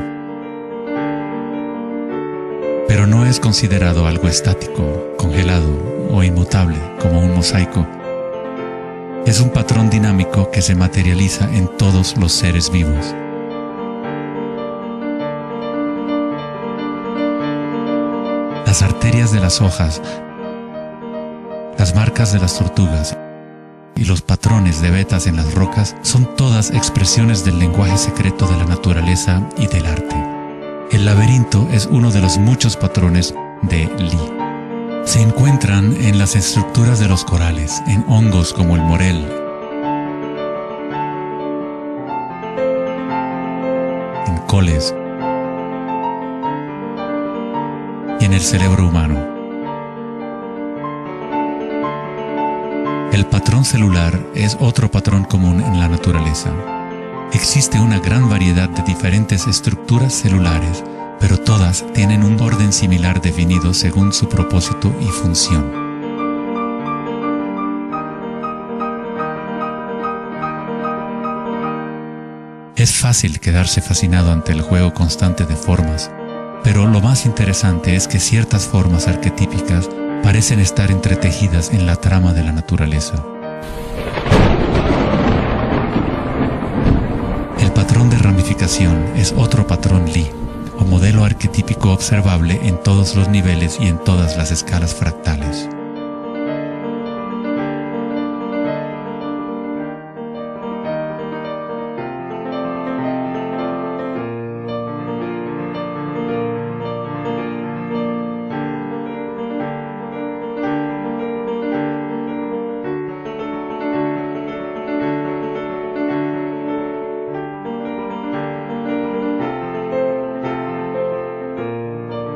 Pero no es considerado algo estático, congelado o inmutable como un mosaico. Es un patrón dinámico que se materializa en todos los seres vivos. Las arterias de las hojas, las marcas de las tortugas y los patrones de vetas en las rocas son todas expresiones del lenguaje secreto de la naturaleza y del arte. El laberinto es uno de los muchos patrones de Li. Se encuentran en las estructuras de los corales, en hongos como el morel, en coles y en el cerebro humano. El patrón celular es otro patrón común en la naturaleza. Existe una gran variedad de diferentes estructuras celulares, pero todas tienen un orden similar definido según su propósito y función. Es fácil quedarse fascinado ante el juego constante de formas, pero lo más interesante es que ciertas formas arquetípicas parecen estar entretejidas en la trama de la naturaleza. El patrón de ramificación es otro patrón Li, o modelo arquetípico observable en todos los niveles y en todas las escalas fractales.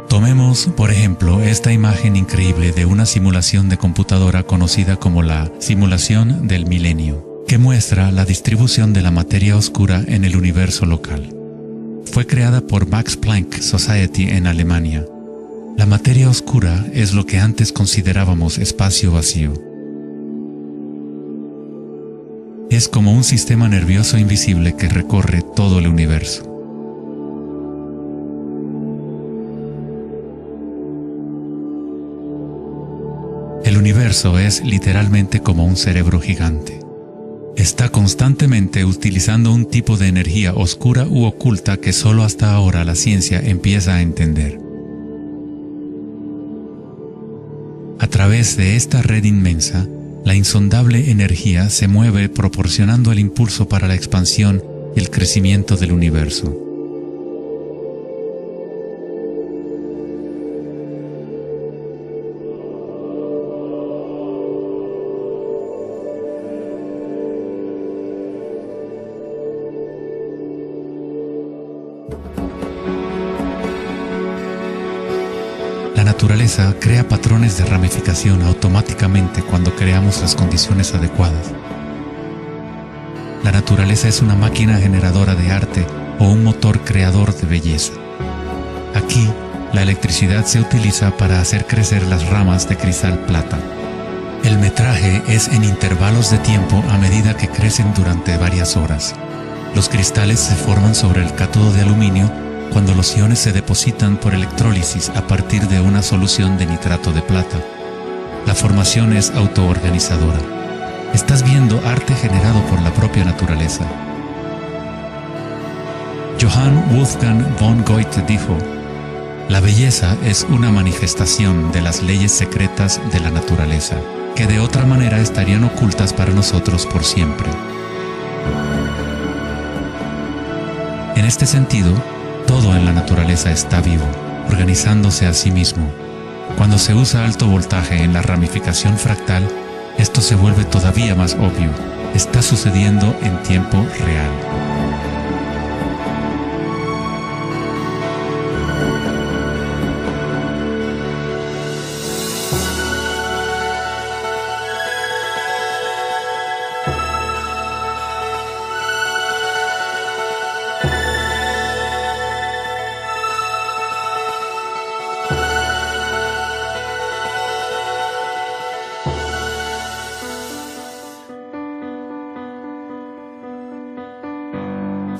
Tomemos, por ejemplo, esta imagen increíble de una simulación de computadora conocida como la simulación del milenio, que muestra la distribución de la materia oscura en el universo local. Fue creada por Max Planck Society en Alemania. La materia oscura es lo que antes considerábamos espacio vacío. Es como un sistema nervioso invisible que recorre todo el universo. El universo es literalmente como un cerebro gigante. Está constantemente utilizando un tipo de energía oscura u oculta que solo hasta ahora la ciencia empieza a entender. A través de esta red inmensa, la insondable energía se mueve proporcionando el impulso para la expansión y el crecimiento del universo. La naturaleza crea patrones de ramificación automáticamente cuando creamos las condiciones adecuadas. La naturaleza es una máquina generadora de arte o un motor creador de belleza. Aquí, la electricidad se utiliza para hacer crecer las ramas de cristal plata. El metraje es en intervalos de tiempo a medida que crecen durante varias horas. Los cristales se forman sobre el cátodo de aluminio cuando los iones se depositan por electrólisis a partir de una solución de nitrato de plata. La formación es autoorganizadora. Estás viendo arte generado por la propia naturaleza. Johann Wolfgang von Goethe dijo: "La belleza es una manifestación de las leyes secretas de la naturaleza, que de otra manera estarían ocultas para nosotros por siempre". En este sentido, todo en la naturaleza está vivo, organizándose a sí mismo. Cuando se usa alto voltaje en la ramificación fractal, esto se vuelve todavía más obvio. Está sucediendo en tiempo real.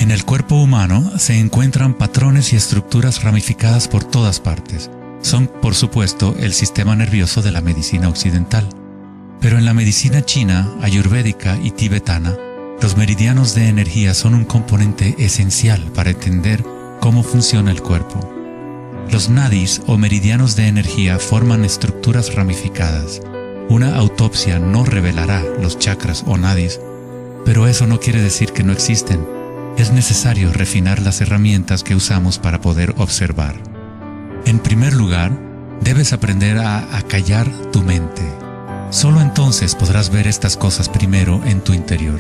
En el cuerpo humano se encuentran patrones y estructuras ramificadas por todas partes. Son, por supuesto, el sistema nervioso de la medicina occidental. Pero en la medicina china, ayurvédica y tibetana, los meridianos de energía son un componente esencial para entender cómo funciona el cuerpo. Los nadis o meridianos de energía forman estructuras ramificadas. Una autopsia no revelará los chakras o nadis, pero eso no quiere decir que no existen. Es necesario refinar las herramientas que usamos para poder observar. En primer lugar, debes aprender a acallar tu mente. Solo entonces podrás ver estas cosas primero en tu interior.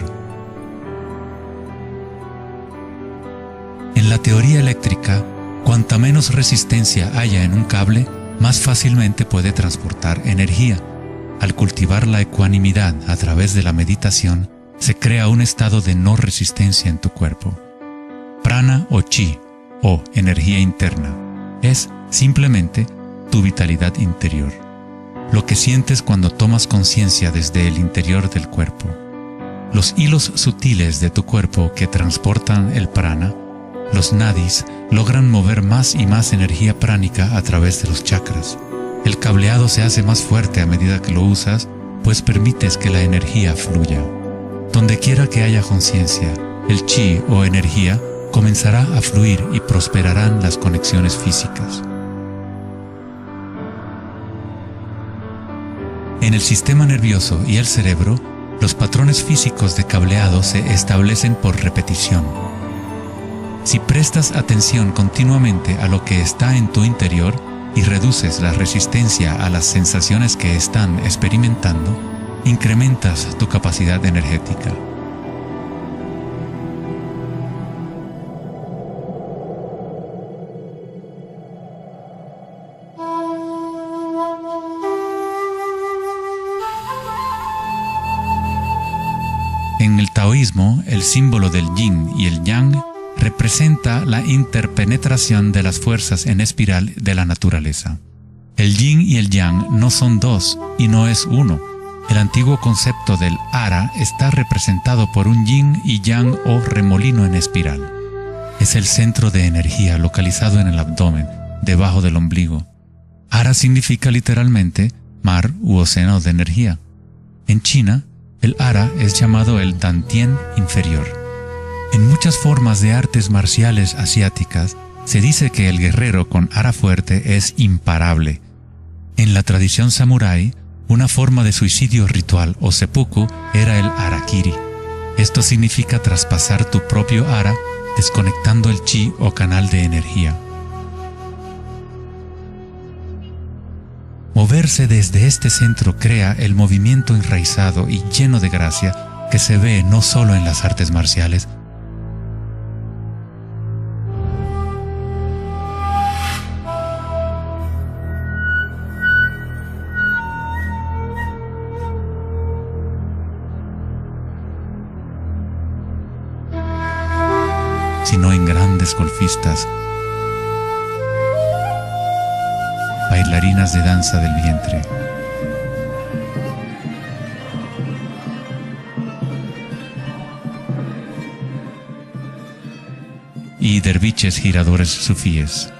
En la teoría eléctrica, cuanta menos resistencia haya en un cable, más fácilmente puede transportar energía. Al cultivar la ecuanimidad a través de la meditación, se crea un estado de no resistencia en tu cuerpo. Prana o chi, o energía interna, es simplemente tu vitalidad interior. Lo que sientes cuando tomas conciencia desde el interior del cuerpo. Los hilos sutiles de tu cuerpo que transportan el prana, los nadis, logran mover más y más energía pránica a través de los chakras. El cableado se hace más fuerte a medida que lo usas, pues permites que la energía fluya. Donde quiera que haya conciencia, el chi o energía comenzará a fluir y prosperarán las conexiones físicas. En el sistema nervioso y el cerebro, los patrones físicos de cableado se establecen por repetición. Si prestas atención continuamente a lo que está en tu interior y reduces la resistencia a las sensaciones que están experimentando, incrementas tu capacidad energética. En el taoísmo, el símbolo del yin y el yang representa la interpenetración de las fuerzas en espiral de la naturaleza. El yin y el yang no son dos y no es uno. El antiguo concepto del ara está representado por un yin y yang o remolino en espiral. Es el centro de energía localizado en el abdomen, debajo del ombligo. Ara significa literalmente mar u océano de energía. En China, el ara es llamado el Dantien inferior. En muchas formas de artes marciales asiáticas, se dice que el guerrero con ara fuerte es imparable. En la tradición samurái, una forma de suicidio ritual o seppuku era el harakiri. Esto significa traspasar tu propio ara, desconectando el chi o canal de energía. Moverse desde este centro crea el movimiento enraizado y lleno de gracia que se ve no solo en las artes marciales, sino en grandes golfistas, bailarinas de danza del vientre. Y derviches giradores sufíes.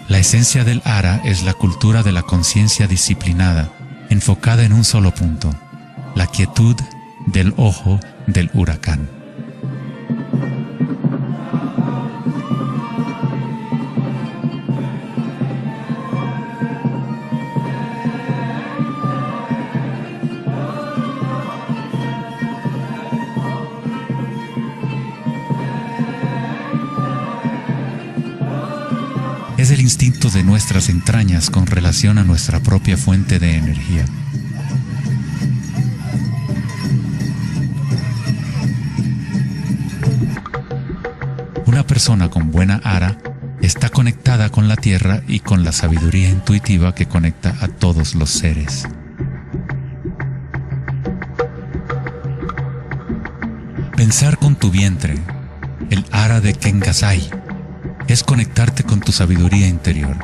La esencia del ara es la cultura de la conciencia disciplinada, enfocada en un solo punto, la quietud del ojo del huracán. Es el instinto de nuestras entrañas con relación a nuestra propia fuente de energía. Una persona con buena ara está conectada con la tierra y con la sabiduría intuitiva que conecta a todos los seres. Pensar con tu vientre, el ara de Kengasai, es conectarte con tu sabiduría interior.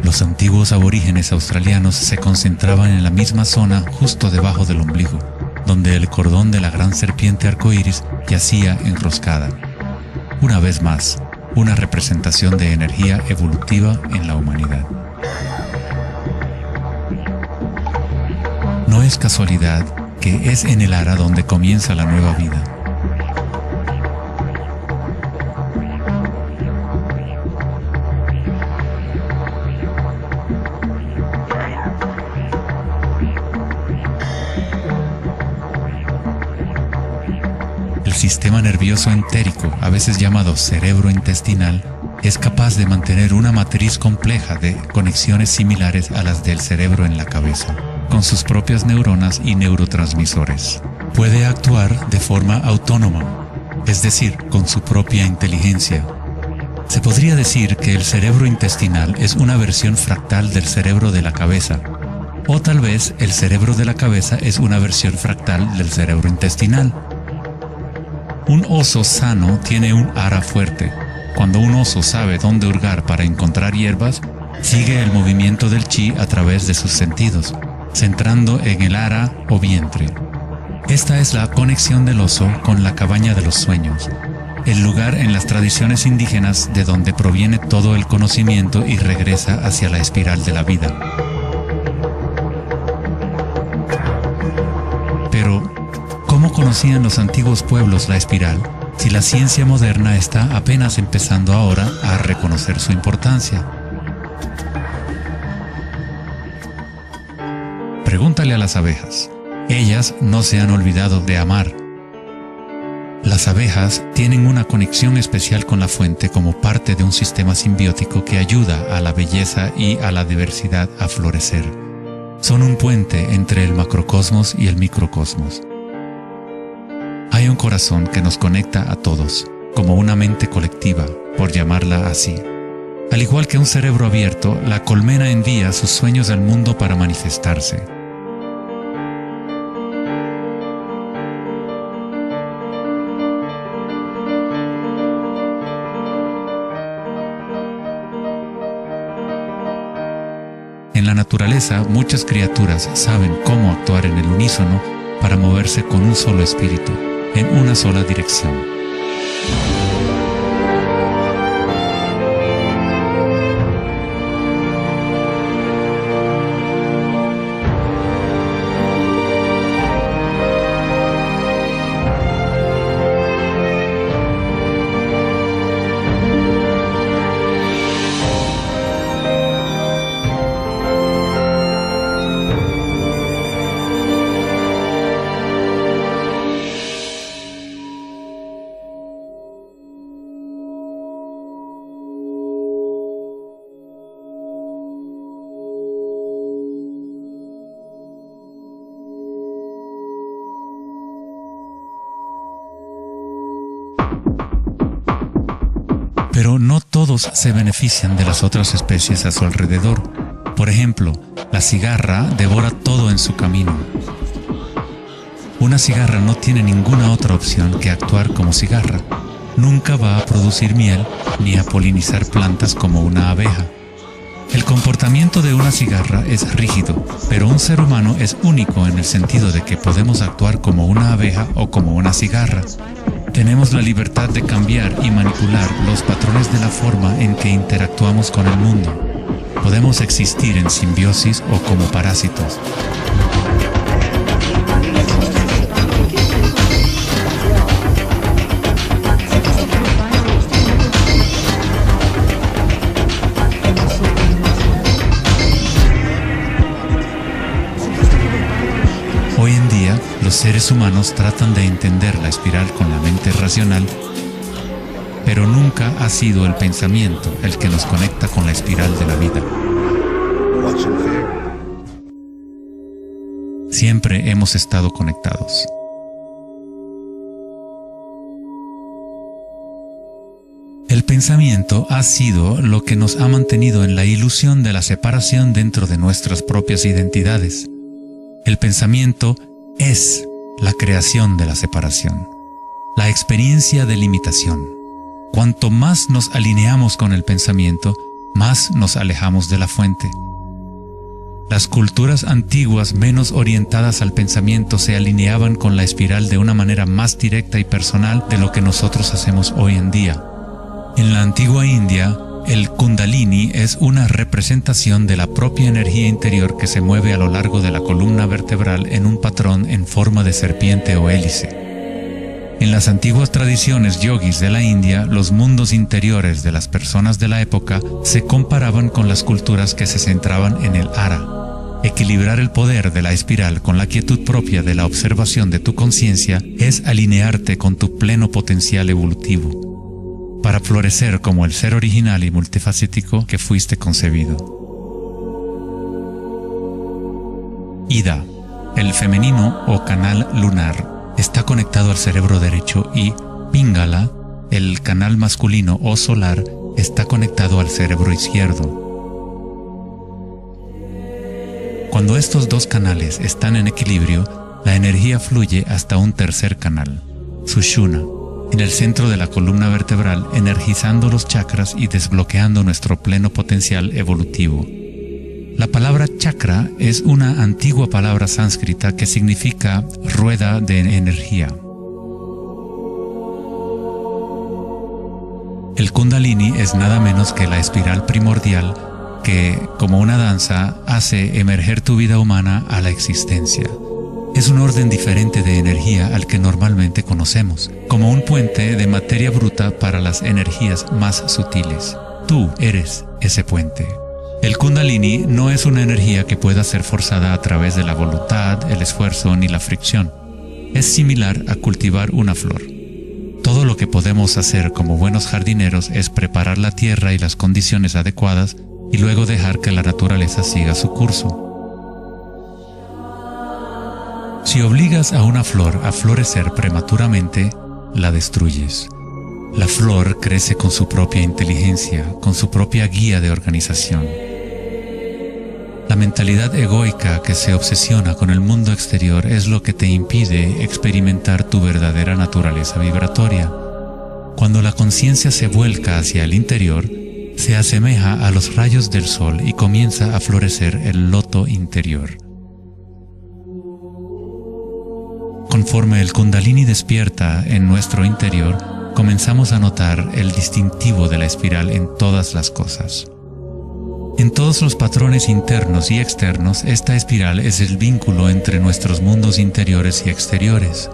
Los antiguos aborígenes australianos se concentraban en la misma zona justo debajo del ombligo. donde el cordón de la gran serpiente arcoíris yacía enroscada. Una vez más, una representación de energía evolutiva en la humanidad. No es casualidad que es en el ara donde comienza la nueva vida. El sistema nervioso entérico, a veces llamado cerebro intestinal, es capaz de mantener una matriz compleja de conexiones similares a las del cerebro en la cabeza, con sus propias neuronas y neurotransmisores. Puede actuar de forma autónoma, es decir, con su propia inteligencia. Se podría decir que el cerebro intestinal es una versión fractal del cerebro de la cabeza, o tal vez el cerebro de la cabeza es una versión fractal del cerebro intestinal. Un oso sano tiene un ara fuerte. Cuando un oso sabe dónde hurgar para encontrar hierbas, sigue el movimiento del chi a través de sus sentidos, centrando en el ara o vientre. Esta es la conexión del oso con la cabaña de los sueños, el lugar en las tradiciones indígenas de donde proviene todo el conocimiento y regresa hacia la espiral de la vida. Pero, ¿cómo conocían los antiguos pueblos la espiral, si la ciencia moderna está apenas empezando ahora a reconocer su importancia? Pregúntale a las abejas. Ellas no se han olvidado de amar. Las abejas tienen una conexión especial con la fuente como parte de un sistema simbiótico que ayuda a la belleza y a la diversidad a florecer. Son un puente entre el macrocosmos y el microcosmos. Hay un corazón que nos conecta a todos, como una mente colectiva, por llamarla así. Al igual que un cerebro abierto, la colmena envía sus sueños al mundo para manifestarse. En la naturaleza, muchas criaturas saben cómo actuar en el unísono para moverse con un solo espíritu, en una sola dirección. Pero no todos se benefician de las otras especies a su alrededor. Por ejemplo, la cigarra devora todo en su camino. Una cigarra no tiene ninguna otra opción que actuar como cigarra. Nunca va a producir miel ni a polinizar plantas como una abeja. El comportamiento de una cigarra es rígido, pero un ser humano es único en el sentido de que podemos actuar como una abeja o como una cigarra. Tenemos la libertad de cambiar y manipular los patrones de la forma en que interactuamos con el mundo. Podemos existir en simbiosis o como parásitos. Hoy en día, los seres humanos tratan de entender la espiral con la mente racional, pero nunca ha sido el pensamiento el que nos conecta con la espiral de la vida. Siempre hemos estado conectados. El pensamiento ha sido lo que nos ha mantenido en la ilusión de la separación dentro de nuestras propias identidades. El pensamiento es la creación de la separación, la experiencia de limitación. Cuanto más nos alineamos con el pensamiento, más nos alejamos de la fuente. Las culturas antiguas menos orientadas al pensamiento se alineaban con la espiral de una manera más directa y personal de lo que nosotros hacemos hoy en día. En la antigua India, el Kundalini es una representación de la propia energía interior que se mueve a lo largo de la columna vertebral en un patrón en forma de serpiente o hélice. En las antiguas tradiciones yogis de la India, los mundos interiores de las personas de la época se comparaban con las culturas que se centraban en el ara. Equilibrar el poder de la espiral con la quietud propia de la observación de tu conciencia es alinearte con tu pleno potencial evolutivo, para florecer como el ser original y multifacético que fuiste concebido. Ida, el femenino o canal lunar, está conectado al cerebro derecho y Pingala, el canal masculino o solar, está conectado al cerebro izquierdo. Cuando estos dos canales están en equilibrio, la energía fluye hasta un tercer canal, Sushumna, en el centro de la columna vertebral, energizando los chakras y desbloqueando nuestro pleno potencial evolutivo. La palabra chakra es una antigua palabra sánscrita que significa rueda de energía. El Kundalini es nada menos que la espiral primordial que, como una danza, hace emerger tu vida humana a la existencia. Es un orden diferente de energía al que normalmente conocemos, como un puente de materia bruta para las energías más sutiles. Tú eres ese puente. El Kundalini no es una energía que pueda ser forzada a través de la voluntad, el esfuerzo ni la fricción. Es similar a cultivar una flor. Todo lo que podemos hacer como buenos jardineros es preparar la tierra y las condiciones adecuadas y luego dejar que la naturaleza siga su curso. Si obligas a una flor a florecer prematuramente, la destruyes. La flor crece con su propia inteligencia, con su propia guía de organización. La mentalidad egoica que se obsesiona con el mundo exterior es lo que te impide experimentar tu verdadera naturaleza vibratoria. Cuando la conciencia se vuelca hacia el interior, se asemeja a los rayos del sol y comienza a florecer el loto interior. Conforme el Kundalini despierta en nuestro interior, comenzamos a notar el distintivo de la espiral en todas las cosas. En todos los patrones internos y externos, esta espiral es el vínculo entre nuestros mundos interiores y exteriores.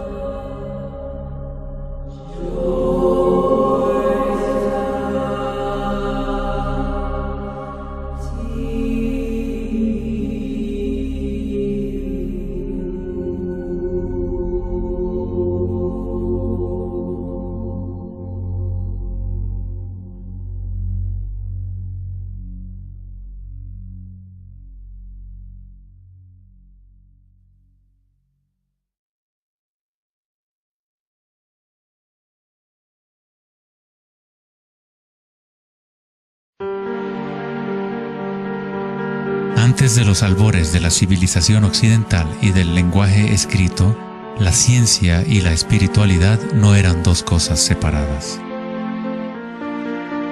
Antes de los albores de la civilización occidental y del lenguaje escrito, la ciencia y la espiritualidad no eran dos cosas separadas.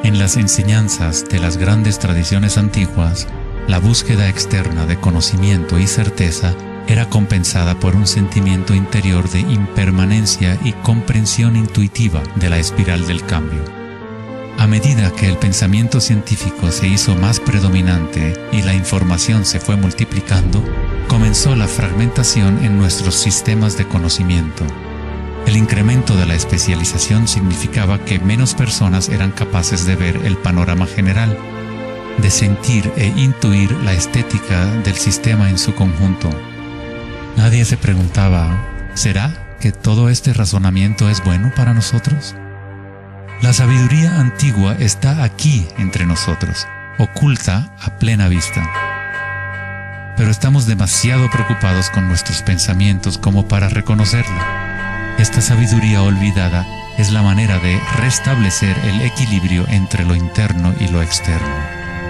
En las enseñanzas de las grandes tradiciones antiguas, la búsqueda externa de conocimiento y certeza era compensada por un sentimiento interior de impermanencia y comprensión intuitiva de la espiral del cambio. A medida que el pensamiento científico se hizo más predominante y la información se fue multiplicando, comenzó la fragmentación en nuestros sistemas de conocimiento. El incremento de la especialización significaba que menos personas eran capaces de ver el panorama general, de sentir e intuir la estética del sistema en su conjunto. Nadie se preguntaba, ¿será que todo este razonamiento es bueno para nosotros? La sabiduría antigua está aquí entre nosotros, oculta a plena vista. Pero estamos demasiado preocupados con nuestros pensamientos como para reconocerla. Esta sabiduría olvidada es la manera de restablecer el equilibrio entre lo interno y lo externo,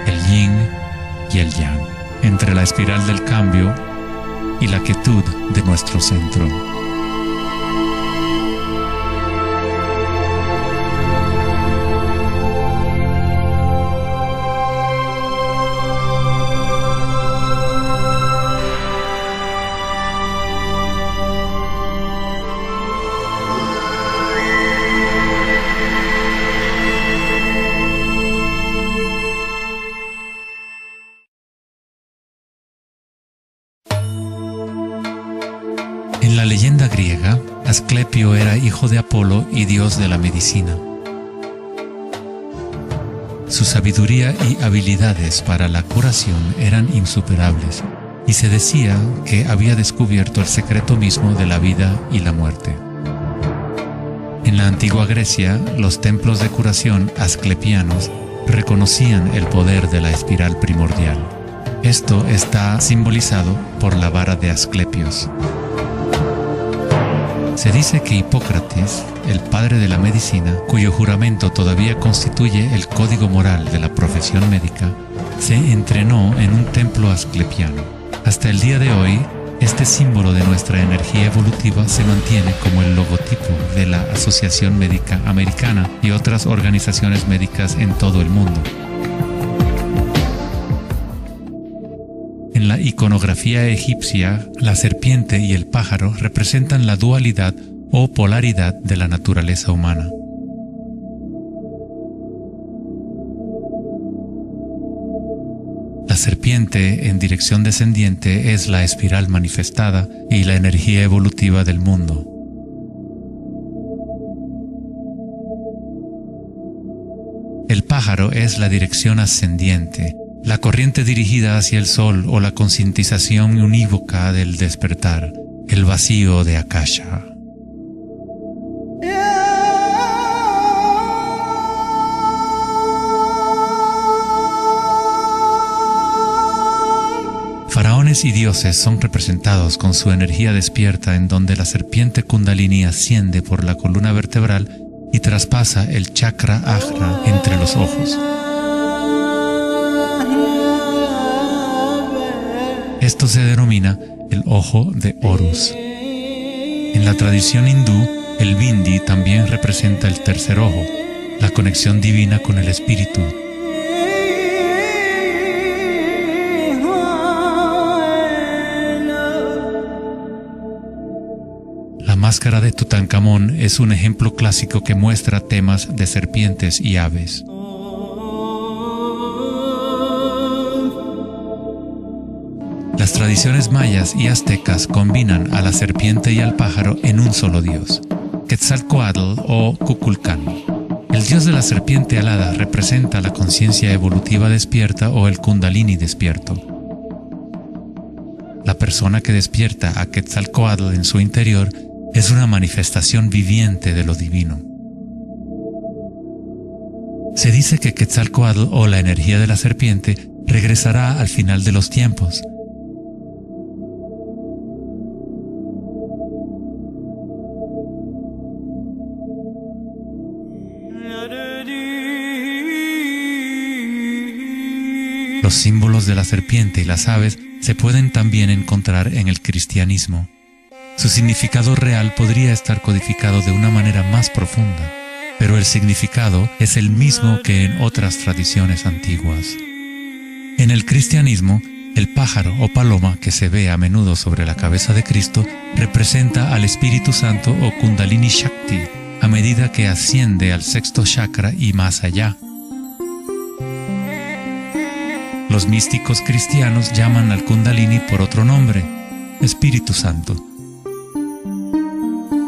el yin y el yang, entre la espiral del cambio y la quietud de nuestro centro. leyenda griega, Asclepio era hijo de Apolo y dios de la medicina. Su sabiduría y habilidades para la curación eran insuperables, y se decía que había descubierto el secreto mismo de la vida y la muerte. En la antigua Grecia, los templos de curación asclepianos reconocían el poder de la espiral primordial. Esto está simbolizado por la vara de Asclepios. Se dice que Hipócrates, el padre de la medicina, cuyo juramento todavía constituye el código moral de la profesión médica, se entrenó en un templo asclepiano. Hasta el día de hoy, este símbolo de nuestra energía evolutiva se mantiene como el logotipo de la Asociación Médica Americana y otras organizaciones médicas en todo el mundo. En la iconografía egipcia, la serpiente y el pájaro representan la dualidad o polaridad de la naturaleza humana. La serpiente en dirección descendiente es la espiral manifestada y la energía evolutiva del mundo. El pájaro es la dirección ascendiente, la corriente dirigida hacia el sol o la concientización unívoca del despertar, el vacío de Akasha. Faraones y dioses son representados con su energía despierta, en donde la serpiente Kundalini asciende por la columna vertebral y traspasa el chakra ajna entre los ojos. Esto se denomina el ojo de Horus. En la tradición hindú, el bindi también representa el tercer ojo, la conexión divina con el espíritu. La máscara de Tutankamón es un ejemplo clásico que muestra temas de serpientes y aves. Las tradiciones mayas y aztecas combinan a la serpiente y al pájaro en un solo dios, Quetzalcóatl o Kukulcán. El dios de la serpiente alada representa la conciencia evolutiva despierta o el Kundalini despierto. La persona que despierta a Quetzalcóatl en su interior es una manifestación viviente de lo divino. Se dice que Quetzalcóatl o la energía de la serpiente regresará al final de los tiempos. Los símbolos de la serpiente y las aves se pueden también encontrar en el cristianismo. Su significado real podría estar codificado de una manera más profunda, pero el significado es el mismo que en otras tradiciones antiguas. En el cristianismo, el pájaro o paloma que se ve a menudo sobre la cabeza de Cristo representa al Espíritu Santo o Kundalini Shakti a medida que asciende al sexto chakra y más allá. Los místicos cristianos llaman al Kundalini por otro nombre, Espíritu Santo.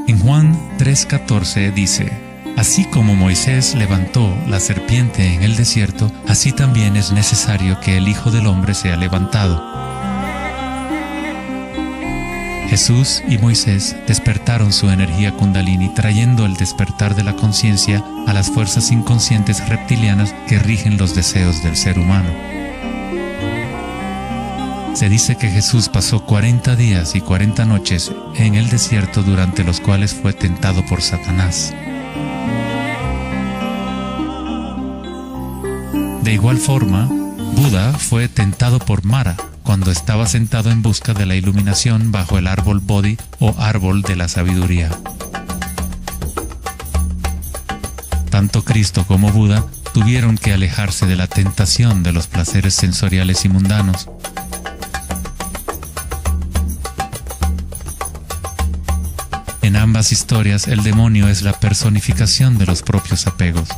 En Juan 3:14 dice: así como Moisés levantó la serpiente en el desierto, así también es necesario que el Hijo del Hombre sea levantado. Jesús y Moisés despertaron su energía Kundalini, trayendo el despertar de la conciencia a las fuerzas inconscientes reptilianas que rigen los deseos del ser humano. Se dice que Jesús pasó 40 días y 40 noches en el desierto, durante los cuales fue tentado por Satanás. De igual forma, Buda fue tentado por Mara cuando estaba sentado en busca de la iluminación bajo el árbol Bodhi o árbol de la sabiduría. Tanto Cristo como Buda tuvieron que alejarse de la tentación de los placeres sensoriales y mundanos. En ambas historias, el demonio es la personificación de los propios apegos.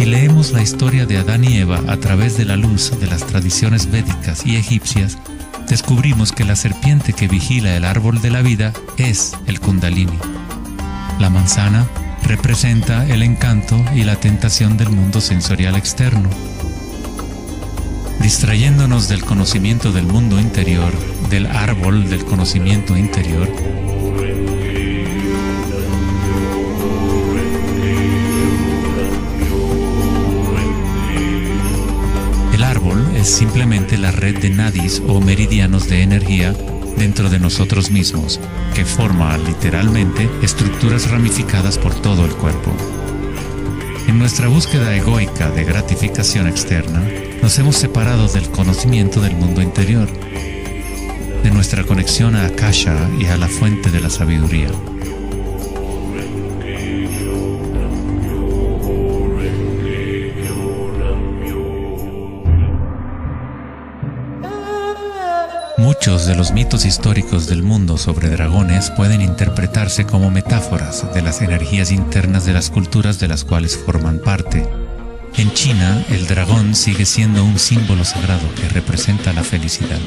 Si leemos la historia de Adán y Eva a través de la luz de las tradiciones védicas y egipcias, descubrimos que la serpiente que vigila el árbol de la vida es el Kundalini. La manzana representa el encanto y la tentación del mundo sensorial externo. Distrayéndonos del conocimiento del mundo interior, del árbol del conocimiento interior, el árbol es simplemente la red de nadis o meridianos de energía dentro de nosotros mismos, que forma literalmente estructuras ramificadas por todo el cuerpo. En nuestra búsqueda egoica de gratificación externa, nos hemos separado del conocimiento del mundo interior, de nuestra conexión a Akasha y a la fuente de la sabiduría. Muchos de los mitos históricos del mundo sobre dragones pueden interpretarse como metáforas de las energías internas de las culturas de las cuales forman parte. En China, el dragón sigue siendo un símbolo sagrado que representa la felicidad.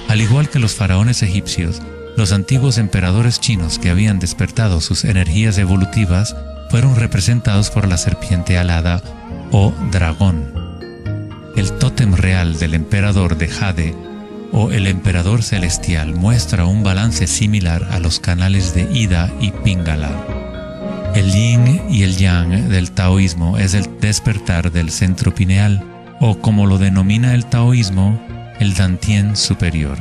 Al igual que los faraones egipcios, los antiguos emperadores chinos que habían despertado sus energías evolutivas fueron representados por la serpiente alada o dragón. El tótem real del emperador de Jade o el emperador celestial muestra un balance similar a los canales de Ida y Pingala. El yin y el yang del taoísmo es el despertar del centro pineal, o como lo denomina el taoísmo, el Dantien superior.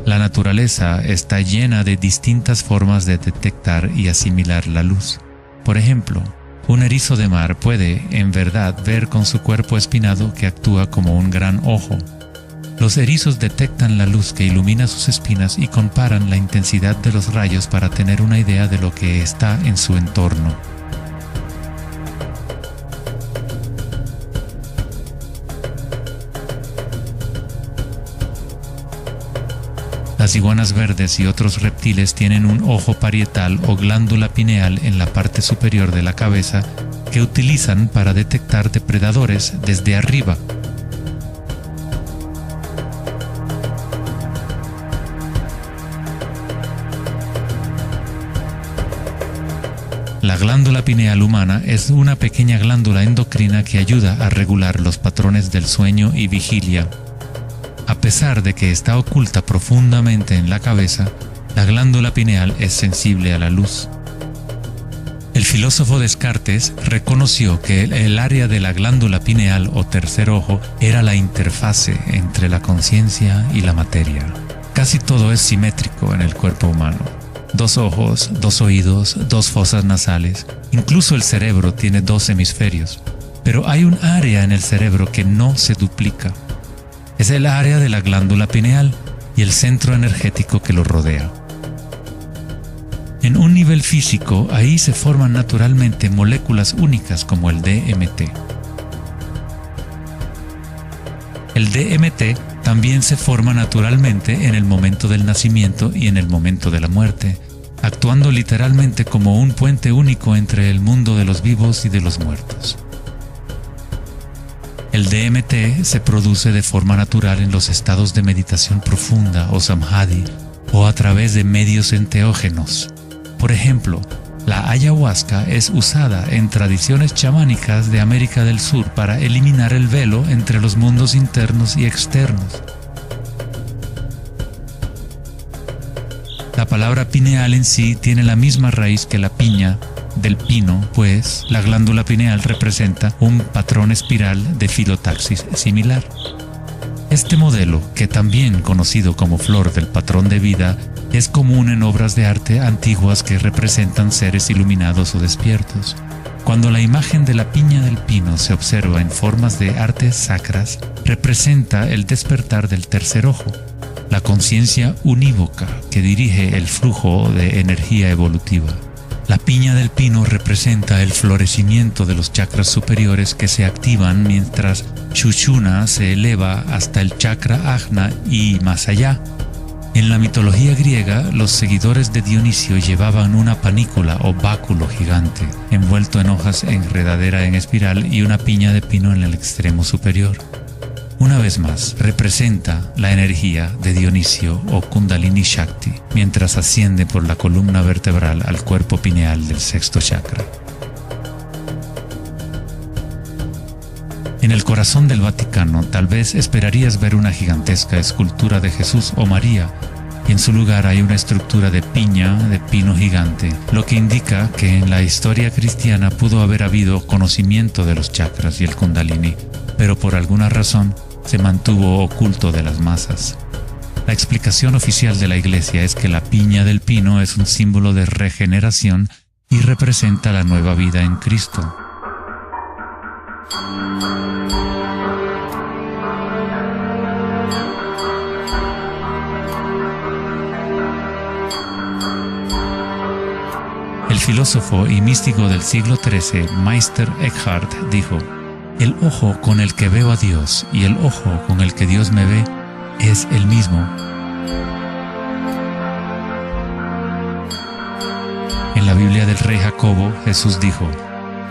La naturaleza está llena de distintas formas de detectar y asimilar la luz. Por ejemplo, un erizo de mar puede, en verdad, ver con su cuerpo espinado que actúa como un gran ojo. Los erizos detectan la luz que ilumina sus espinas y comparan la intensidad de los rayos para tener una idea de lo que está en su entorno. Las iguanas verdes y otros reptiles tienen un ojo parietal o glándula pineal en la parte superior de la cabeza que utilizan para detectar depredadores desde arriba. La glándula pineal humana es una pequeña glándula endocrina que ayuda a regular los patrones del sueño y vigilia. A pesar de que está oculta profundamente en la cabeza, la glándula pineal es sensible a la luz. El filósofo Descartes reconoció que el área de la glándula pineal o tercer ojo era la interfase entre la conciencia y la materia. Casi todo es simétrico en el cuerpo humano. 2 ojos, 2 oídos, 2 fosas nasales. Incluso el cerebro tiene 2 hemisferios. Pero hay un área en el cerebro que no se duplica. Es el área de la glándula pineal y el centro energético que lo rodea. En un nivel físico, ahí se forman naturalmente moléculas únicas como el DMT. El DMT también se forma naturalmente en el momento del nacimiento y en el momento de la muerte, actuando literalmente como un puente único entre el mundo de los vivos y de los muertos. El DMT se produce de forma natural en los estados de meditación profunda o samadhi o a través de medios enteógenos. Por ejemplo, la ayahuasca es usada en tradiciones chamánicas de América del Sur para eliminar el velo entre los mundos internos y externos. La palabra pineal en sí tiene la misma raíz que la piña del pino, pues la glándula pineal representa un patrón espiral de filotaxis similar. Este modelo, que también conocido como flor del patrón de vida, es común en obras de arte antiguas que representan seres iluminados o despiertos. Cuando la imagen de la piña del pino se observa en formas de artes sacras, representa el despertar del tercer ojo, la conciencia unívoca que dirige el flujo de energía evolutiva. La piña del pino representa el florecimiento de los chakras superiores que se activan mientras Sushumna se eleva hasta el chakra Ajna y más allá. En la mitología griega, los seguidores de Dionisio llevaban una panícula o báculo gigante, envuelto en hojas enredadera en espiral y una piña de pino en el extremo superior. Una vez más, representa la energía de Dionisio o Kundalini Shakti, mientras asciende por la columna vertebral al cuerpo pineal del sexto chakra. En el corazón del Vaticano, tal vez esperarías ver una gigantesca escultura de Jesús o María, y en su lugar hay una estructura de piña de pino gigante, lo que indica que en la historia cristiana pudo haber habido conocimiento de los chakras y el Kundalini, pero por alguna razón se mantuvo oculto de las masas. La explicación oficial de la Iglesia es que la piña del pino es un símbolo de regeneración y representa la nueva vida en Cristo. El filósofo y místico del siglo XIII, Meister Eckhart, dijo: "El ojo con el que veo a Dios y el ojo con el que Dios me ve es el mismo". En la Biblia del rey Jacobo, Jesús dijo: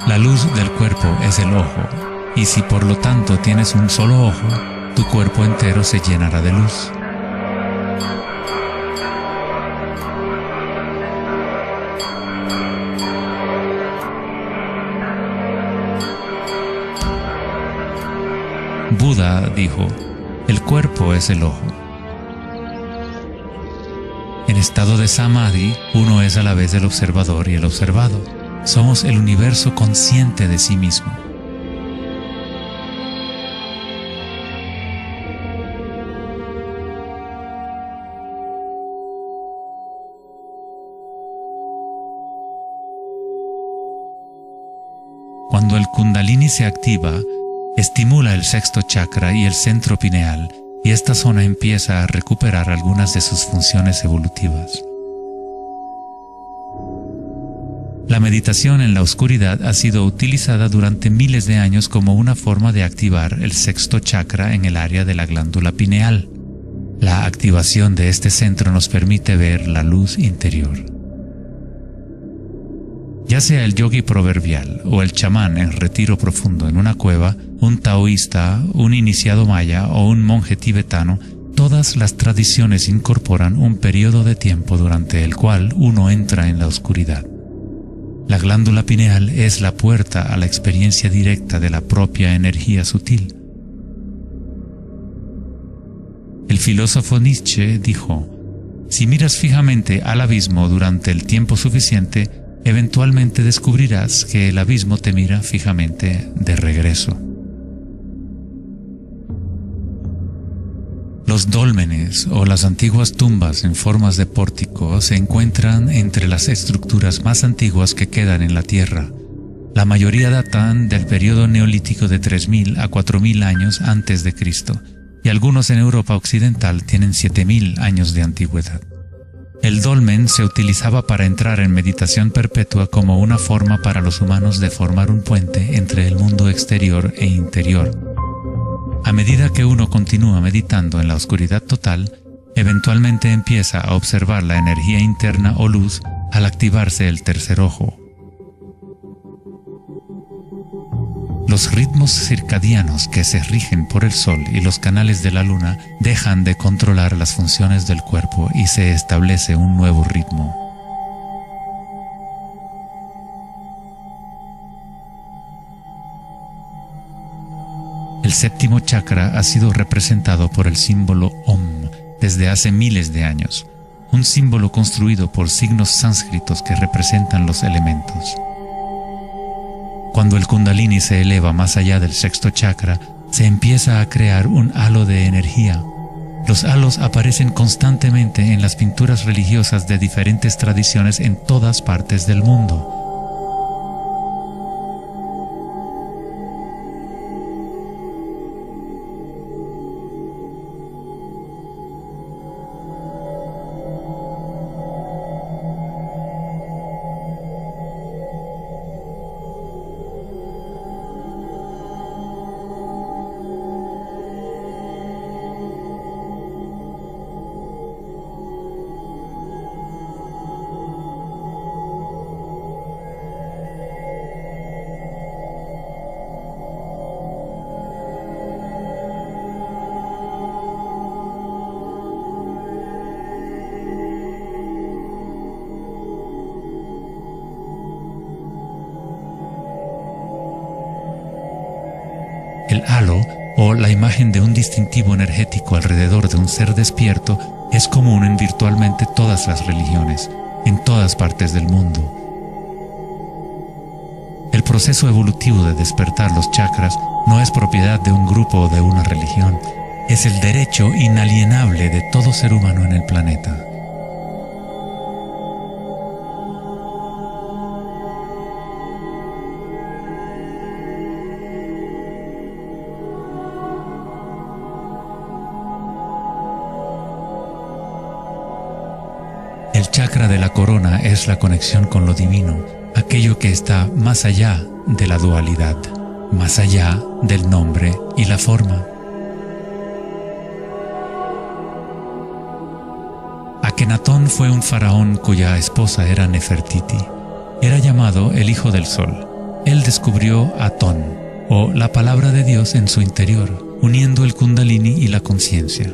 "La luz del cuerpo es el ojo, y si por lo tanto tienes un solo ojo, tu cuerpo entero se llenará de luz". Buda dijo: "El cuerpo es el ojo". En estado de Samadhi, uno es a la vez el observador y el observado. Somos el universo consciente de sí mismo. Cuando el Kundalini se activa, estimula el sexto chakra y el centro pineal, y esta zona empieza a recuperar algunas de sus funciones evolutivas. La meditación en la oscuridad ha sido utilizada durante miles de años como una forma de activar el sexto chakra en el área de la glándula pineal. La activación de este centro nos permite ver la luz interior. Ya sea el yogi proverbial o el chamán en retiro profundo en una cueva, un taoísta, un iniciado maya o un monje tibetano, todas las tradiciones incorporan un periodo de tiempo durante el cual uno entra en la oscuridad. La glándula pineal es la puerta a la experiencia directa de la propia energía sutil. El filósofo Nietzsche dijo: "Si miras fijamente al abismo durante el tiempo suficiente, eventualmente descubrirás que el abismo te mira fijamente de regreso". Los dólmenes o las antiguas tumbas en formas de pórtico se encuentran entre las estructuras más antiguas que quedan en la Tierra. La mayoría datan del periodo neolítico de 3000 a 4000 años antes de Cristo, y algunos en Europa occidental tienen 7000 años de antigüedad. El dolmen se utilizaba para entrar en meditación perpetua como una forma para los humanos de formar un puente entre el mundo exterior e interior. A medida que uno continúa meditando en la oscuridad total, eventualmente empieza a observar la energía interna o luz al activarse el tercer ojo. Los ritmos circadianos que se rigen por el sol y los canales de la luna dejan de controlar las funciones del cuerpo y se establece un nuevo ritmo. El séptimo chakra ha sido representado por el símbolo Om desde hace miles de años, un símbolo construido por signos sánscritos que representan los elementos. Cuando el Kundalini se eleva más allá del sexto chakra, se empieza a crear un halo de energía. Los halos aparecen constantemente en las pinturas religiosas de diferentes tradiciones en todas partes del mundo. El halo, o la imagen de un distintivo energético alrededor de un ser despierto, es común en virtualmente todas las religiones, en todas partes del mundo. El proceso evolutivo de despertar los chakras no es propiedad de un grupo o de una religión, es el derecho inalienable de todo ser humano en el planeta. El chakra de la corona es la conexión con lo divino, aquello que está más allá de la dualidad, más allá del nombre y la forma. Akenatón fue un faraón cuya esposa era Nefertiti. Era llamado el Hijo del Sol. Él descubrió Atón, o la palabra de Dios en su interior, uniendo el Kundalini y la conciencia.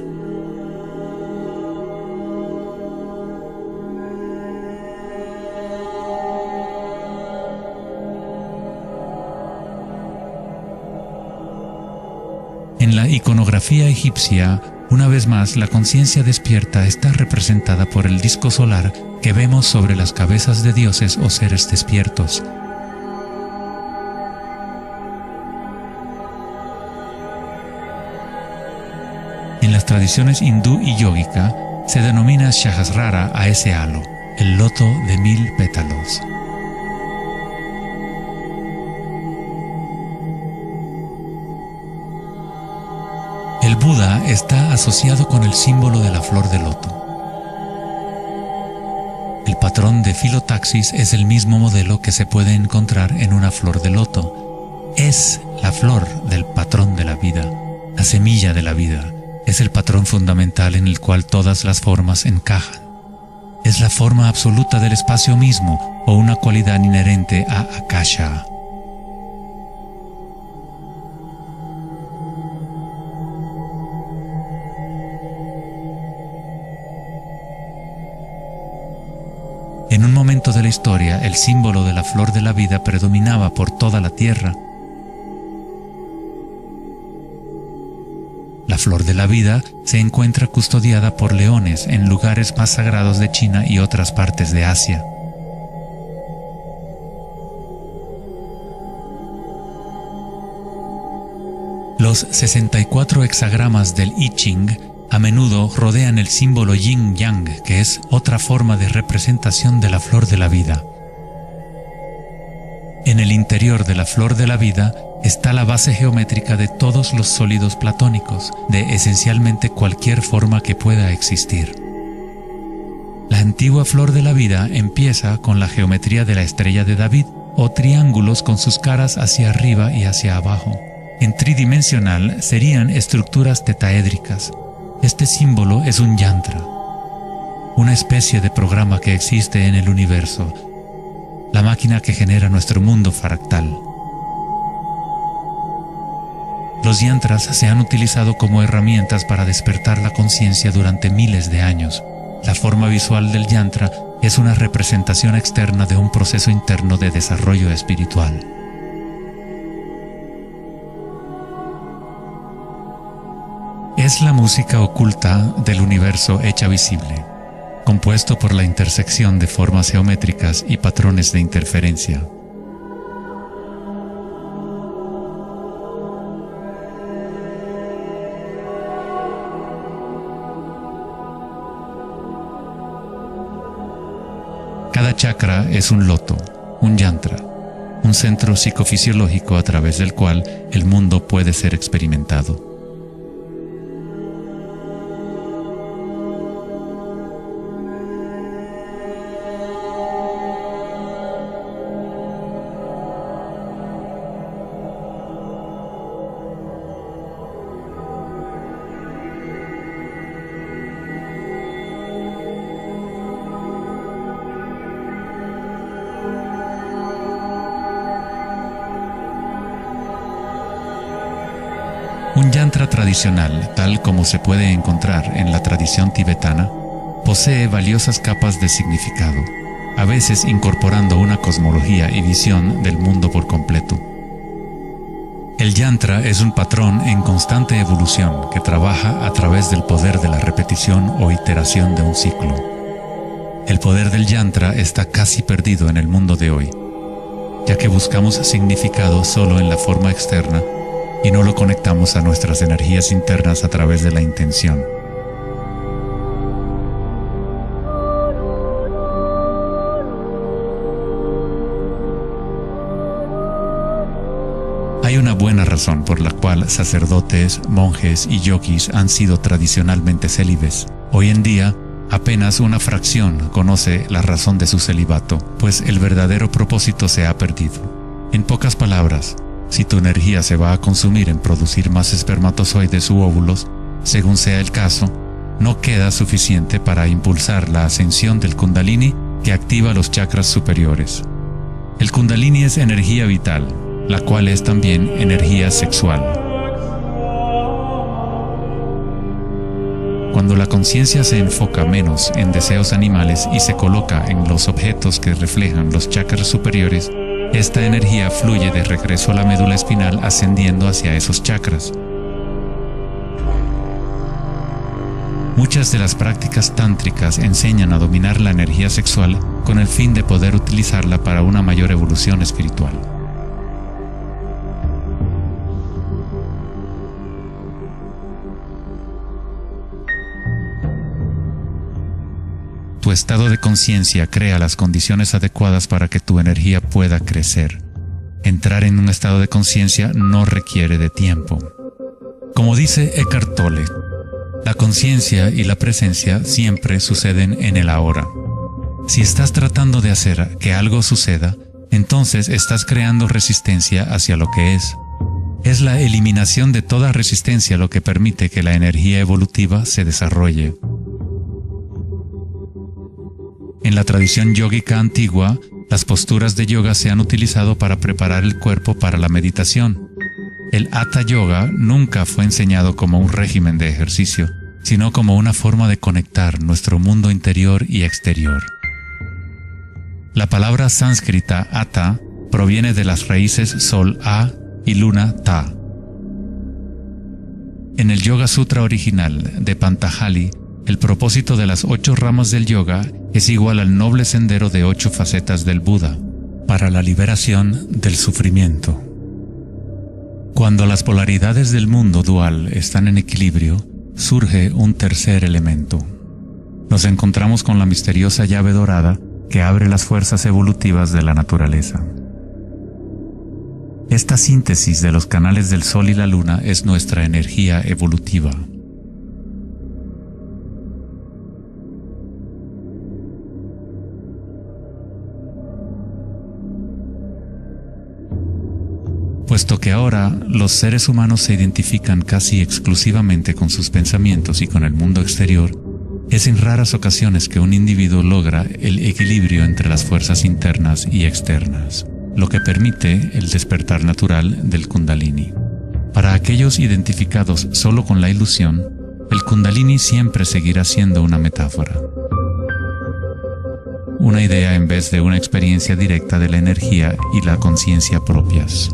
En la iconografía egipcia, una vez más, la conciencia despierta está representada por el disco solar que vemos sobre las cabezas de dioses o seres despiertos. En las tradiciones hindú y yógica, se denomina Sahasrara a ese halo, el loto de 1000 pétalos. El Buda está asociado con el símbolo de la flor de loto. El patrón de filotaxis es el mismo modelo que se puede encontrar en una flor de loto. Es la flor del patrón de la vida, la semilla de la vida. Es el patrón fundamental en el cual todas las formas encajan. Es la forma absoluta del espacio mismo o una cualidad inherente a Akasha. En un momento de la historia, el símbolo de la flor de la vida predominaba por toda la tierra. La flor de la vida se encuentra custodiada por leones en lugares más sagrados de China y otras partes de Asia. Los 64 hexagramas del I Ching a menudo rodean el símbolo yin-yang, que es otra forma de representación de la flor de la vida. En el interior de la flor de la vida está la base geométrica de todos los sólidos platónicos, de esencialmente cualquier forma que pueda existir. La antigua flor de la vida empieza con la geometría de la estrella de David, o triángulos con sus caras hacia arriba y hacia abajo. En tridimensional serían estructuras tetaédricas. Este símbolo es un yantra, una especie de programa que existe en el universo, la máquina que genera nuestro mundo fractal. Los yantras se han utilizado como herramientas para despertar la conciencia durante miles de años. La forma visual del yantra es una representación externa de un proceso interno de desarrollo espiritual. Es la música oculta del universo hecha visible, compuesto por la intersección de formas geométricas y patrones de interferencia. Cada chakra es un loto, un yantra, un centro psicofisiológico a través del cual el mundo puede ser experimentado. Un yantra tradicional, tal como se puede encontrar en la tradición tibetana, posee valiosas capas de significado, a veces incorporando una cosmología y visión del mundo por completo. El yantra es un patrón en constante evolución que trabaja a través del poder de la repetición o iteración de un ciclo. El poder del yantra está casi perdido en el mundo de hoy, ya que buscamos significado solo en la forma externa y no lo conectamos a nuestras energías internas a través de la intención. Hay una buena razón por la cual sacerdotes, monjes y yogis han sido tradicionalmente célibes. Hoy en día, apenas una fracción conoce la razón de su celibato, pues el verdadero propósito se ha perdido. En pocas palabras, si tu energía se va a consumir en producir más espermatozoides u óvulos, según sea el caso, no queda suficiente para impulsar la ascensión del Kundalini que activa los chakras superiores. El Kundalini es energía vital, la cual es también energía sexual. Cuando la conciencia se enfoca menos en deseos animales y se coloca en los objetos que reflejan los chakras superiores, esta energía fluye de regreso a la médula espinal ascendiendo hacia esos chakras. Muchas de las prácticas tántricas enseñan a dominar la energía sexual con el fin de poder utilizarla para una mayor evolución espiritual. Tu estado de conciencia crea las condiciones adecuadas para que tu energía pueda crecer. Entrar en un estado de conciencia no requiere de tiempo. Como dice Eckhart Tolle, la conciencia y la presencia siempre suceden en el ahora. Si estás tratando de hacer que algo suceda, entonces estás creando resistencia hacia lo que es. Es la eliminación de toda resistencia lo que permite que la energía evolutiva se desarrolle. En la tradición yógica antigua, las posturas de yoga se han utilizado para preparar el cuerpo para la meditación. El Hatha Yoga nunca fue enseñado como un régimen de ejercicio, sino como una forma de conectar nuestro mundo interior y exterior. La palabra sánscrita Hatha proviene de las raíces Sol A y Luna Ta. En el Yoga Sutra original de Patanjali, el propósito de las 8 ramas del yoga es igual al noble sendero de 8 facetas del Buda, para la liberación del sufrimiento. Cuando las polaridades del mundo dual están en equilibrio, surge un tercer elemento. Nos encontramos con la misteriosa llave dorada que abre las fuerzas evolutivas de la naturaleza. Esta síntesis de los canales del Sol y la Luna es nuestra energía evolutiva. Puesto que ahora los seres humanos se identifican casi exclusivamente con sus pensamientos y con el mundo exterior, es en raras ocasiones que un individuo logra el equilibrio entre las fuerzas internas y externas, lo que permite el despertar natural del Kundalini. Para aquellos identificados solo con la ilusión, el Kundalini siempre seguirá siendo una metáfora. Una idea en vez de una experiencia directa de la energía y la conciencia propias.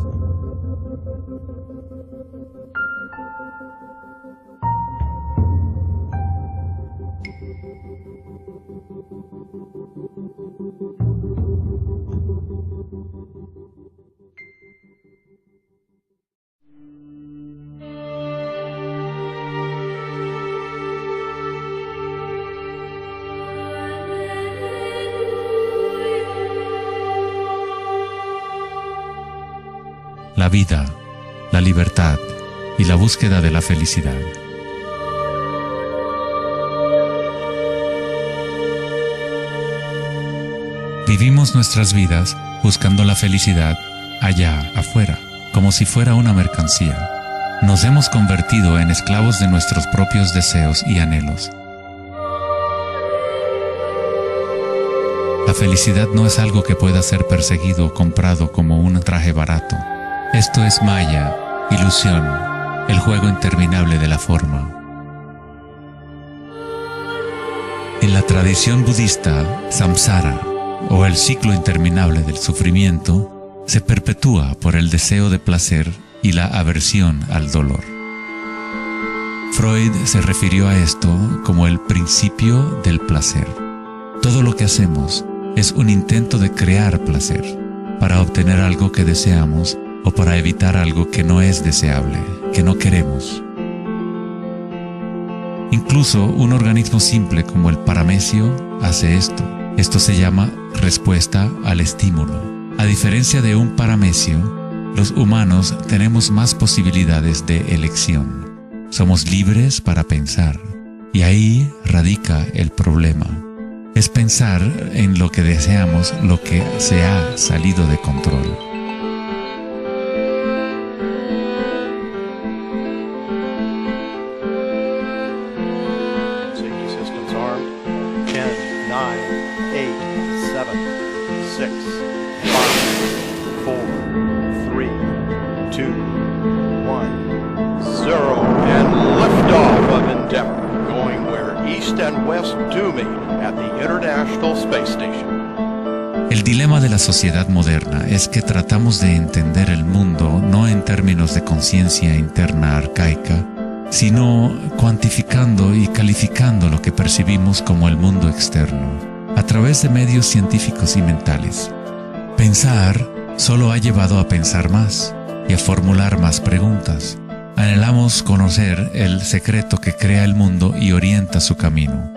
La vida, la libertad y la búsqueda de la felicidad. Vivimos nuestras vidas buscando la felicidad allá afuera, como si fuera una mercancía. Nos hemos convertido en esclavos de nuestros propios deseos y anhelos. La felicidad no es algo que pueda ser perseguido o comprado como un traje barato. Esto es maya, ilusión, el juego interminable de la forma. En la tradición budista, samsara, o el ciclo interminable del sufrimiento, se perpetúa por el deseo de placer y la aversión al dolor. Freud se refirió a esto como el principio del placer. Todo lo que hacemos es un intento de crear placer, para obtener algo que deseamos o para evitar algo que no es deseable, que no queremos. Incluso un organismo simple como el paramecio hace esto. Esto se llama respuesta al estímulo. A diferencia de un paramecio, los humanos tenemos más posibilidades de elección. Somos libres para pensar, y ahí radica el problema. Es pensar en lo que deseamos, lo que se ha salido de control. Safety systems armed. 10, 9, 8, 7, 6, 5, 4, 3, 2, 1, 0, and liftoff of Endeavour, going where east and west do meet at the International Space Station. El dilema de la sociedad moderna es que tratamos de entender el mundo no en términos de conciencia interna arcaica, sino cuantificando y calificando lo que percibimos como el mundo externo, a través de medios científicos y mentales. Pensar solo ha llevado a pensar más y a formular más preguntas. Anhelamos conocer el secreto que crea el mundo y orienta su camino,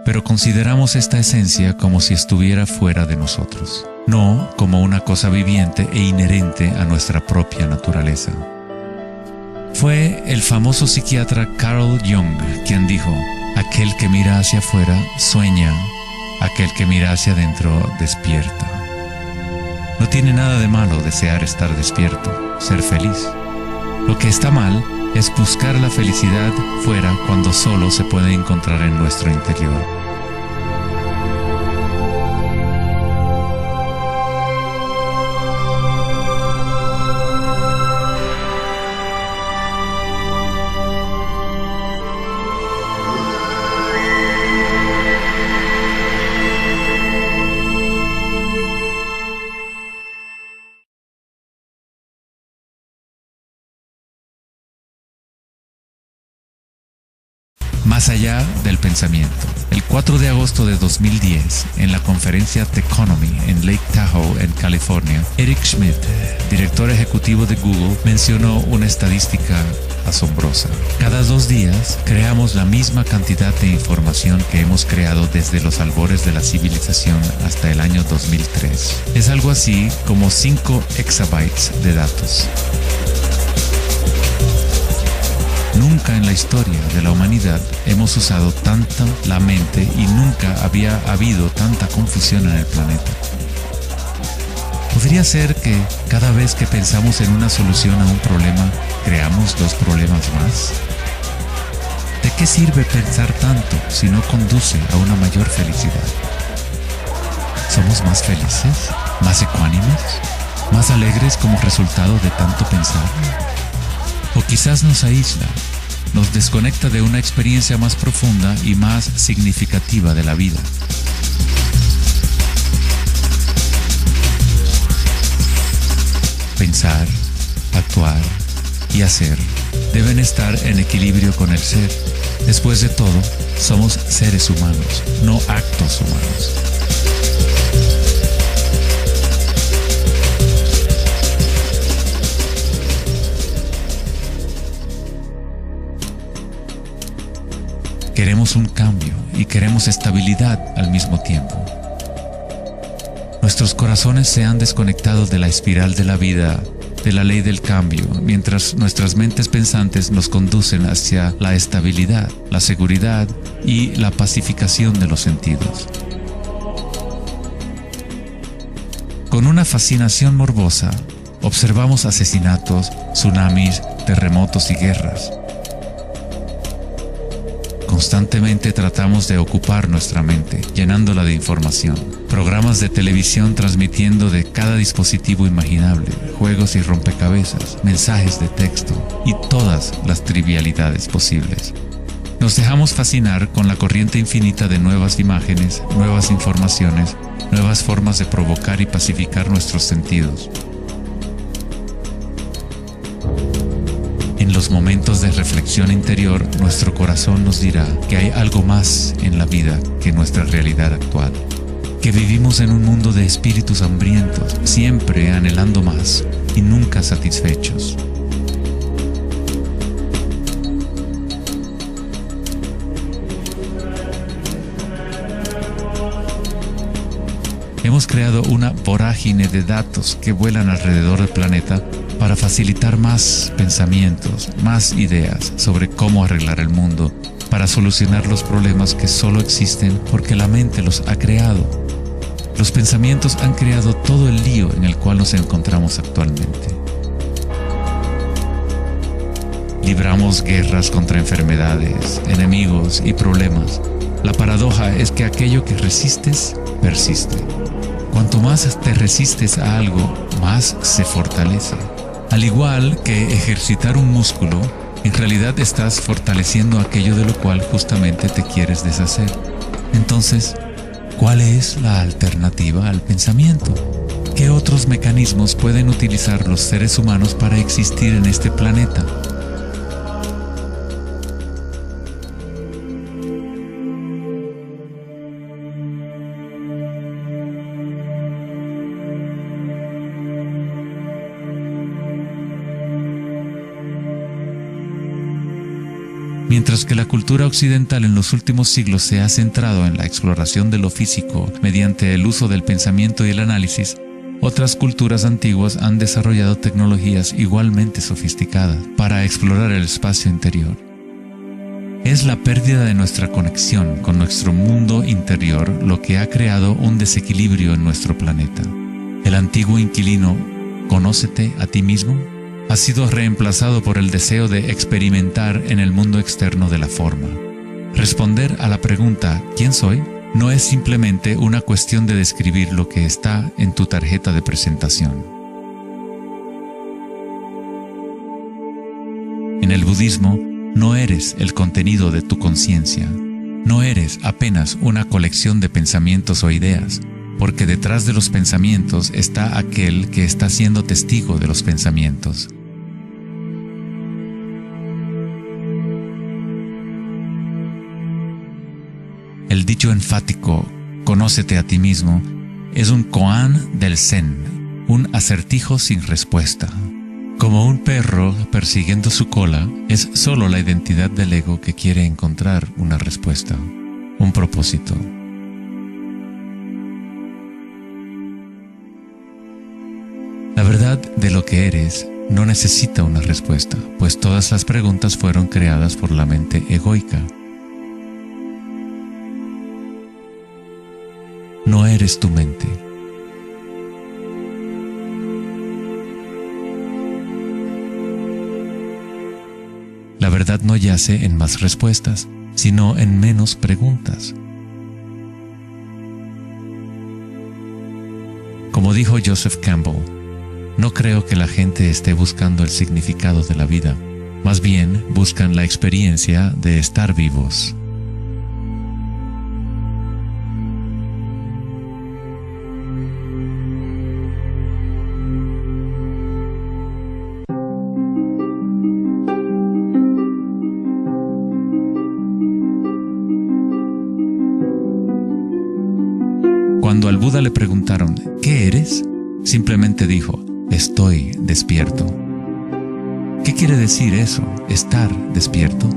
pero consideramos esta esencia como si estuviera fuera de nosotros, no como una cosa viviente e inherente a nuestra propia naturaleza. Fue el famoso psiquiatra Carl Jung quien dijo: aquel que mira hacia afuera sueña, aquel que mira hacia adentro despierta. No tiene nada de malo desear estar despierto, ser feliz. Lo que está mal es buscar la felicidad fuera cuando solo se puede encontrar en nuestro interior. Más allá del pensamiento. El 4 de agosto de 2010, en la conferencia Techonomy en Lake Tahoe, en California, Eric Schmidt, director ejecutivo de Google, mencionó una estadística asombrosa. Cada 2 días creamos la misma cantidad de información que hemos creado desde los albores de la civilización hasta el año 2003. Es algo así como 5 exabytes de datos. Nunca en la historia de la humanidad hemos usado tanto la mente y nunca había habido tanta confusión en el planeta. ¿Podría ser que cada vez que pensamos en una solución a un problema, creamos 2 problemas más? ¿De qué sirve pensar tanto si no conduce a una mayor felicidad? ¿Somos más felices? ¿Más ecuánimes? ¿Más alegres como resultado de tanto pensar? O quizás nos aísla, nos desconecta de una experiencia más profunda y más significativa de la vida. Pensar, actuar y hacer deben estar en equilibrio con el ser. Después de todo, somos seres humanos, no actos humanos. Queremos un cambio y queremos estabilidad al mismo tiempo. Nuestros corazones se han desconectado de la espiral de la vida, de la ley del cambio, mientras nuestras mentes pensantes nos conducen hacia la estabilidad, la seguridad y la pacificación de los sentidos. Con una fascinación morbosa, observamos asesinatos, tsunamis, terremotos y guerras. Constantemente tratamos de ocupar nuestra mente, llenándola de información. Programas de televisión transmitiendo de cada dispositivo imaginable, juegos y rompecabezas, mensajes de texto y todas las trivialidades posibles. Nos dejamos fascinar con la corriente infinita de nuevas imágenes, nuevas informaciones, nuevas formas de provocar y pacificar nuestros sentidos. En los momentos de reflexión interior, nuestro corazón nos dirá que hay algo más en la vida que nuestra realidad actual, que vivimos en un mundo de espíritus hambrientos, siempre anhelando más y nunca satisfechos. Hemos creado una vorágine de datos que vuelan alrededor del planeta para facilitar más pensamientos, más ideas sobre cómo arreglar el mundo, para solucionar los problemas que solo existen porque la mente los ha creado. Los pensamientos han creado todo el lío en el cual nos encontramos actualmente. Libramos guerras contra enfermedades, enemigos y problemas. La paradoja es que aquello que resistes, persiste. Cuanto más te resistes a algo, más se fortalece. Al igual que ejercitar un músculo, en realidad estás fortaleciendo aquello de lo cual justamente te quieres deshacer. Entonces, ¿cuál es la alternativa al pensamiento? ¿Qué otros mecanismos pueden utilizar los seres humanos para existir en este planeta? Mientras que la cultura occidental en los últimos siglos se ha centrado en la exploración de lo físico mediante el uso del pensamiento y el análisis, otras culturas antiguas han desarrollado tecnologías igualmente sofisticadas para explorar el espacio interior. Es la pérdida de nuestra conexión con nuestro mundo interior lo que ha creado un desequilibrio en nuestro planeta. El antiguo inquilino, «Conócete a ti mismo», ha sido reemplazado por el deseo de experimentar en el mundo externo de la forma. Responder a la pregunta ¿quién soy? No es simplemente una cuestión de describir lo que está en tu tarjeta de presentación. En el budismo, no eres el contenido de tu conciencia. No eres apenas una colección de pensamientos o ideas, porque detrás de los pensamientos está aquel que está siendo testigo de los pensamientos. El dicho enfático, «Conócete a ti mismo», es un koan del Zen, un acertijo sin respuesta. Como un perro persiguiendo su cola, es solo la identidad del ego que quiere encontrar una respuesta, un propósito. La verdad de lo que eres no necesita una respuesta, pues todas las preguntas fueron creadas por la mente egoica. No eres tu mente. La verdad no yace en más respuestas, sino en menos preguntas. Como dijo Joseph Campbell, no creo que la gente esté buscando el significado de la vida, más bien buscan la experiencia de estar vivos. Cuando al Buda le preguntaron, ¿qué eres?, simplemente dijo, estoy despierto. ¿Qué quiere decir eso, estar despierto?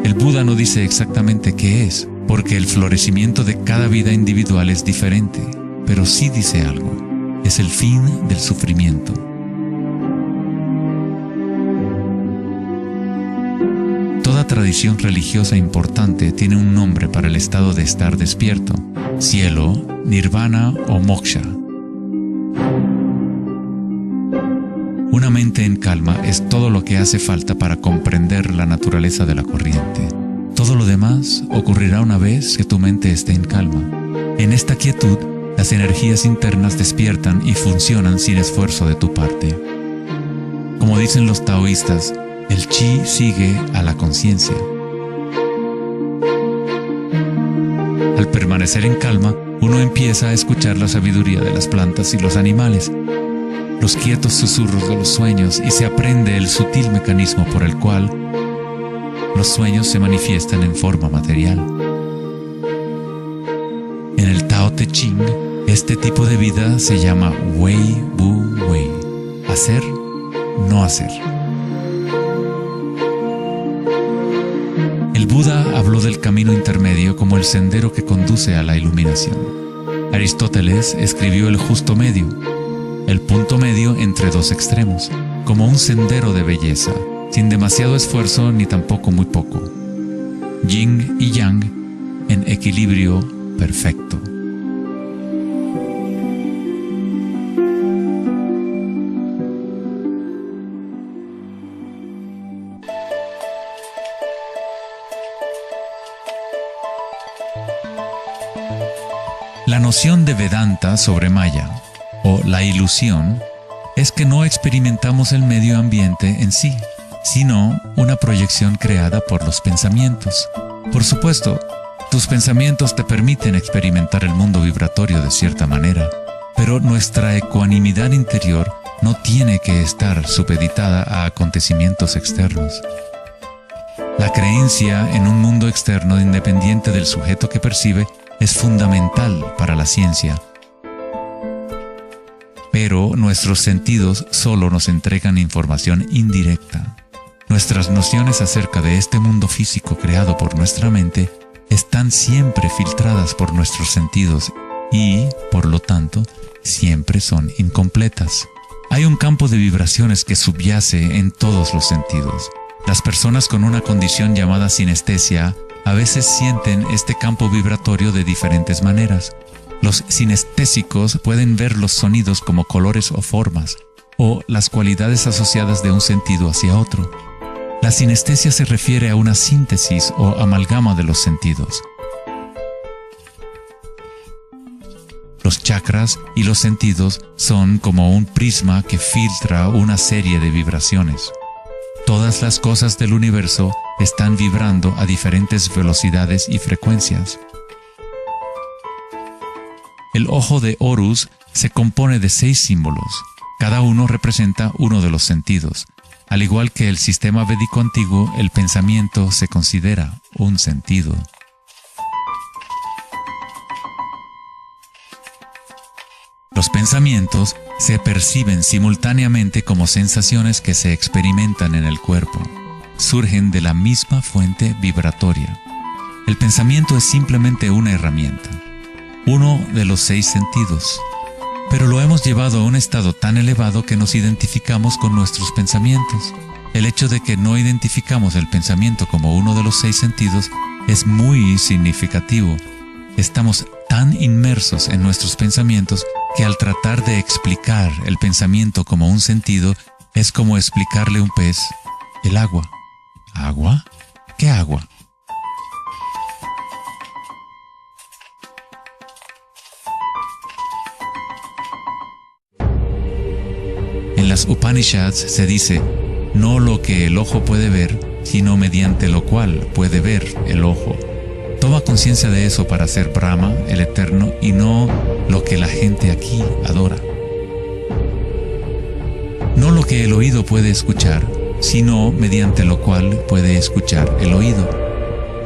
El Buda no dice exactamente qué es, porque el florecimiento de cada vida individual es diferente, pero sí dice algo, es el fin del sufrimiento. Toda tradición religiosa importante tiene un nombre para el estado de estar despierto: cielo, nirvana o moksha. Una mente en calma es todo lo que hace falta para comprender la naturaleza de la corriente. Todo lo demás ocurrirá una vez que tu mente esté en calma. En esta quietud, las energías internas despiertan y funcionan sin esfuerzo de tu parte. Como dicen los taoístas, el chi sigue a la conciencia. Al permanecer en calma, uno empieza a escuchar la sabiduría de las plantas y los animales, los quietos susurros de los sueños, y se aprende el sutil mecanismo por el cual los sueños se manifiestan en forma material. En el Tao Te Ching, este tipo de vida se llama Wei Bu Wei, hacer, no hacer. El Buda habló del camino intermedio como el sendero que conduce a la iluminación. Aristóteles escribió el justo medio, el punto medio entre dos extremos, como un sendero de belleza, sin demasiado esfuerzo ni tampoco muy poco. Yin y Yang en equilibrio perfecto. La noción de Vedanta sobre Maya, o la ilusión, es que no experimentamos el medio ambiente en sí, sino una proyección creada por los pensamientos. Por supuesto, tus pensamientos te permiten experimentar el mundo vibratorio de cierta manera, pero nuestra ecuanimidad interior no tiene que estar supeditada a acontecimientos externos. La creencia en un mundo externo independiente del sujeto que percibe es fundamental para la ciencia. Pero nuestros sentidos solo nos entregan información indirecta. Nuestras nociones acerca de este mundo físico creado por nuestra mente están siempre filtradas por nuestros sentidos y, por lo tanto, siempre son incompletas. Hay un campo de vibraciones que subyace en todos los sentidos. Las personas con una condición llamada sinestesia a veces sienten este campo vibratorio de diferentes maneras. Los sinestésicos pueden ver los sonidos como colores o formas, o las cualidades asociadas de un sentido hacia otro. La sinestesia se refiere a una síntesis o amalgama de los sentidos. Los chakras y los sentidos son como un prisma que filtra una serie de vibraciones. Todas las cosas del universo están vibrando a diferentes velocidades y frecuencias. El ojo de Horus se compone de 6 símbolos. Cada uno representa uno de los sentidos. Al igual que el sistema védico antiguo, el pensamiento se considera un sentido. Los pensamientos se perciben simultáneamente como sensaciones que se experimentan en el cuerpo. Surgen de la misma fuente vibratoria. El pensamiento es simplemente una herramienta, uno de los 6 sentidos, pero lo hemos llevado a un estado tan elevado que nos identificamos con nuestros pensamientos. El hecho de que no identificamos el pensamiento como uno de los 6 sentidos es muy significativo. Estamos tan inmersos en nuestros pensamientos que al tratar de explicar el pensamiento como un sentido, es como explicarle a un pez el agua. ¿Agua? ¿Qué agua? En las Upanishads se dice, no lo que el ojo puede ver, sino mediante lo cual puede ver el ojo. Toma conciencia de eso para ser Brahma, el Eterno, y no lo que la gente aquí adora. No lo que el oído puede escuchar, sino mediante lo cual puede escuchar el oído.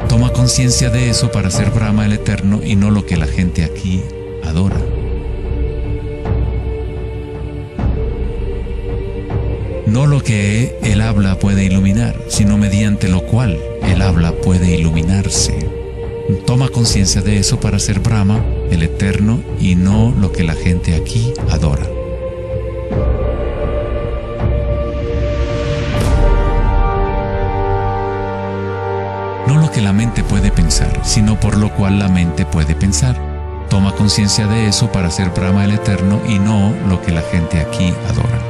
Toma conciencia de eso para ser Brahma, el Eterno, y no lo que la gente aquí adora. No lo que el habla puede iluminar, sino mediante lo cual el habla puede iluminarse. Toma conciencia de eso para ser Brahma, el Eterno, y no lo que la gente aquí adora. No lo que la mente puede pensar, sino por lo cual la mente puede pensar. Toma conciencia de eso para ser Brahma, el Eterno, y no lo que la gente aquí adora.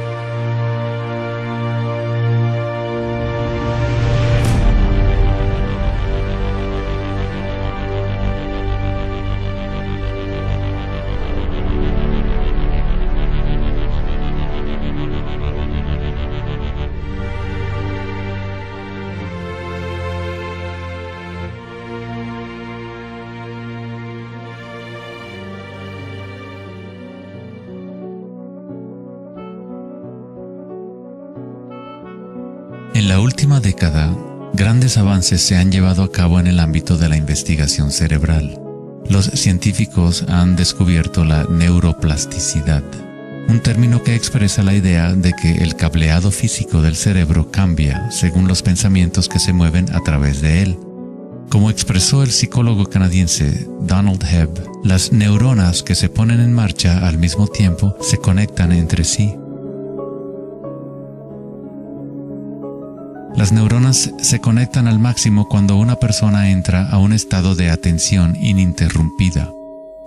En la última década, grandes avances se han llevado a cabo en el ámbito de la investigación cerebral. Los científicos han descubierto la neuroplasticidad, un término que expresa la idea de que el cableado físico del cerebro cambia según los pensamientos que se mueven a través de él. Como expresó el psicólogo canadiense Donald Hebb, las neuronas que se ponen en marcha al mismo tiempo se conectan entre sí. Las neuronas se conectan al máximo cuando una persona entra a un estado de atención ininterrumpida.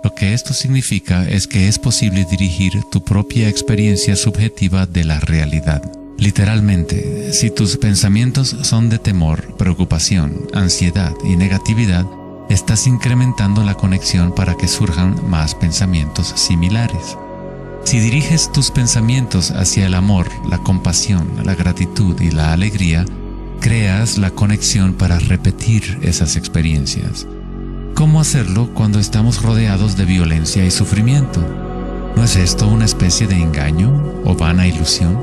Lo que esto significa es que es posible dirigir tu propia experiencia subjetiva de la realidad. Literalmente, si tus pensamientos son de temor, preocupación, ansiedad y negatividad, estás incrementando la conexión para que surjan más pensamientos similares. Si diriges tus pensamientos hacia el amor, la compasión, la gratitud y la alegría, creas la conexión para repetir esas experiencias. ¿Cómo hacerlo cuando estamos rodeados de violencia y sufrimiento? ¿No es esto una especie de engaño o vana ilusión?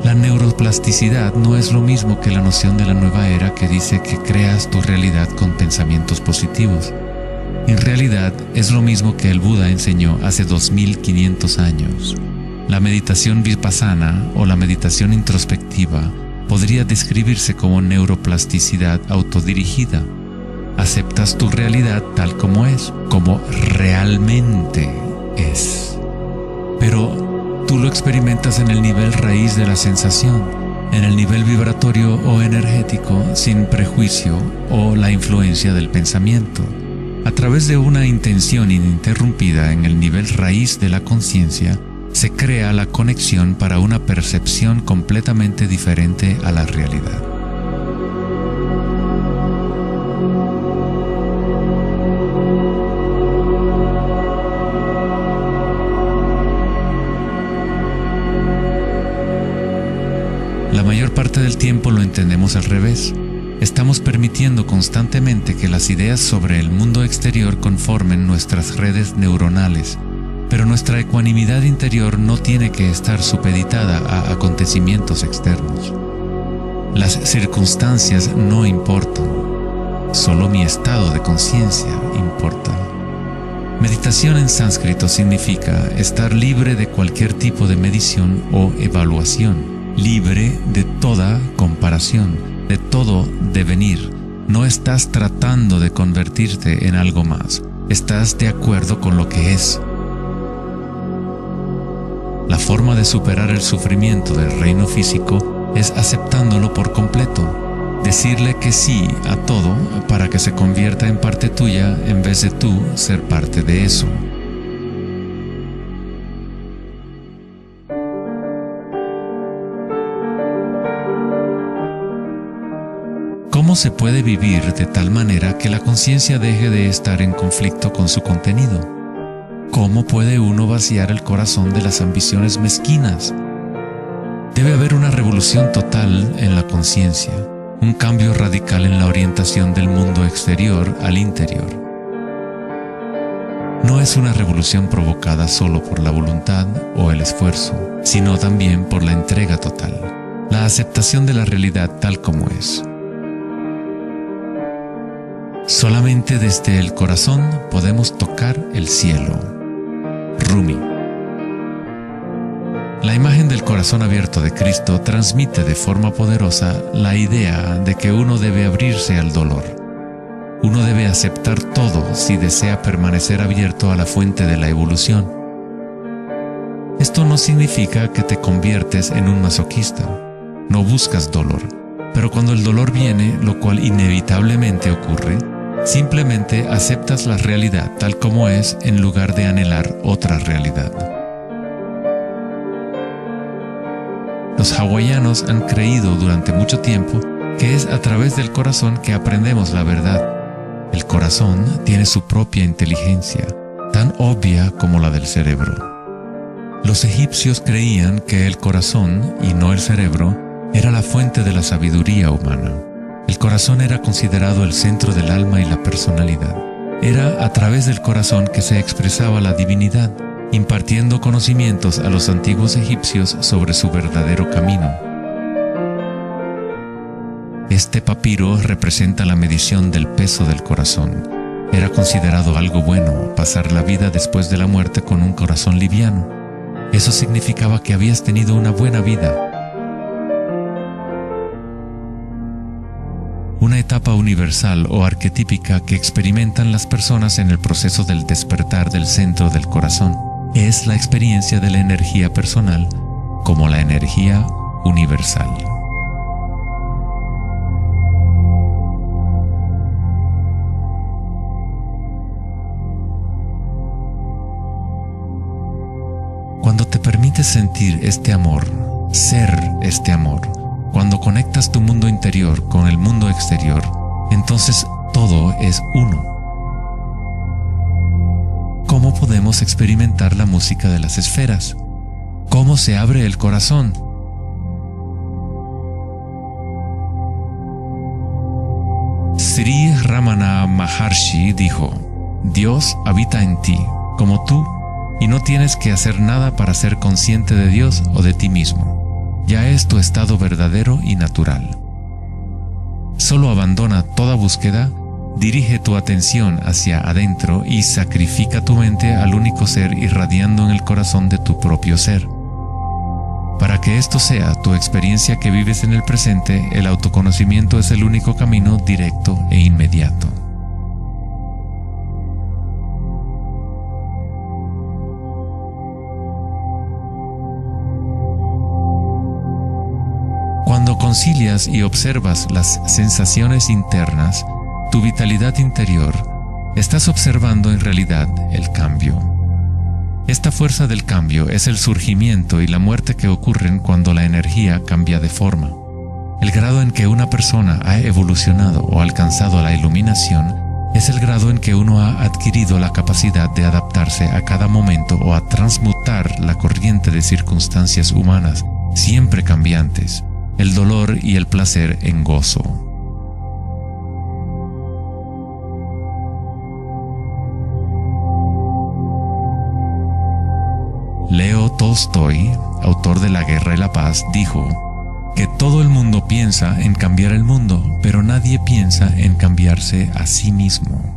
La neuroplasticidad no es lo mismo que la noción de la nueva era que dice que creas tu realidad con pensamientos positivos. En realidad es lo mismo que el Buda enseñó hace 2500 años. La meditación vipassana o la meditación introspectiva podría describirse como neuroplasticidad autodirigida. Aceptas tu realidad tal como es, como realmente es. Pero tú lo experimentas en el nivel raíz de la sensación, en el nivel vibratorio o energético, sin prejuicio o la influencia del pensamiento. A través de una intención ininterrumpida en el nivel raíz de la conciencia, se crea la conexión para una percepción completamente diferente a la realidad. La mayor parte del tiempo lo entendemos al revés. Estamos permitiendo constantemente que las ideas sobre el mundo exterior conformen nuestras redes neuronales, pero nuestra ecuanimidad interior no tiene que estar supeditada a acontecimientos externos. Las circunstancias no importan, solo mi estado de conciencia importa. Meditación en sánscrito significa estar libre de cualquier tipo de medición o evaluación, libre de toda comparación, de todo devenir. No estás tratando de convertirte en algo más, estás de acuerdo con lo que es. La forma de superar el sufrimiento del reino físico es aceptándolo por completo, decirle que sí a todo para que se convierta en parte tuya en vez de tú ser parte de eso. ¿Cómo se puede vivir de tal manera que la conciencia deje de estar en conflicto con su contenido? ¿Cómo puede uno vaciar el corazón de las ambiciones mezquinas? Debe haber una revolución total en la conciencia, un cambio radical en la orientación del mundo exterior al interior. No es una revolución provocada solo por la voluntad o el esfuerzo, sino también por la entrega total, la aceptación de la realidad tal como es. Solamente desde el corazón podemos tocar el cielo. Rumi. La imagen del corazón abierto de Cristo transmite de forma poderosa la idea de que uno debe abrirse al dolor. Uno debe aceptar todo si desea permanecer abierto a la fuente de la evolución. Esto no significa que te conviertes en un masoquista. No buscas dolor, pero cuando el dolor viene, lo cual inevitablemente ocurre, simplemente aceptas la realidad tal como es en lugar de anhelar otra realidad. Los hawaianos han creído durante mucho tiempo que es a través del corazón que aprendemos la verdad. El corazón tiene su propia inteligencia, tan obvia como la del cerebro. Los egipcios creían que el corazón, y no el cerebro, era la fuente de la sabiduría humana. El corazón era considerado el centro del alma y la personalidad. Era a través del corazón que se expresaba la divinidad, impartiendo conocimientos a los antiguos egipcios sobre su verdadero camino. Este papiro representa la medición del peso del corazón. Era considerado algo bueno pasar la vida después de la muerte con un corazón liviano. Eso significaba que habías tenido una buena vida. Una etapa universal o arquetípica que experimentan las personas en el proceso del despertar del centro del corazón es la experiencia de la energía personal como la energía universal. Cuando te permites sentir este amor, ser este amor, cuando conectas tu mundo interior con el mundo exterior, entonces todo es uno. ¿Cómo podemos experimentar la música de las esferas? ¿Cómo se abre el corazón? Sri Ramana Maharshi dijo: Dios habita en ti, como tú, y no tienes que hacer nada para ser consciente de Dios o de ti mismo. Ya es tu estado verdadero y natural. Solo abandona toda búsqueda, dirige tu atención hacia adentro y sacrifica tu mente al único ser irradiando en el corazón de tu propio ser. Para que esto sea tu experiencia que vives en el presente, el autoconocimiento es el único camino directo e inmediato. Cuando concilias y observas las sensaciones internas, tu vitalidad interior, estás observando en realidad el cambio. Esta fuerza del cambio es el surgimiento y la muerte que ocurren cuando la energía cambia de forma. El grado en que una persona ha evolucionado o alcanzado la iluminación es el grado en que uno ha adquirido la capacidad de adaptarse a cada momento o a transmutar la corriente de circunstancias humanas, siempre cambiantes, el dolor y el placer en gozo. Leo Tolstoy, autor de La Guerra y la Paz, dijo que todo el mundo piensa en cambiar el mundo, pero nadie piensa en cambiarse a sí mismo.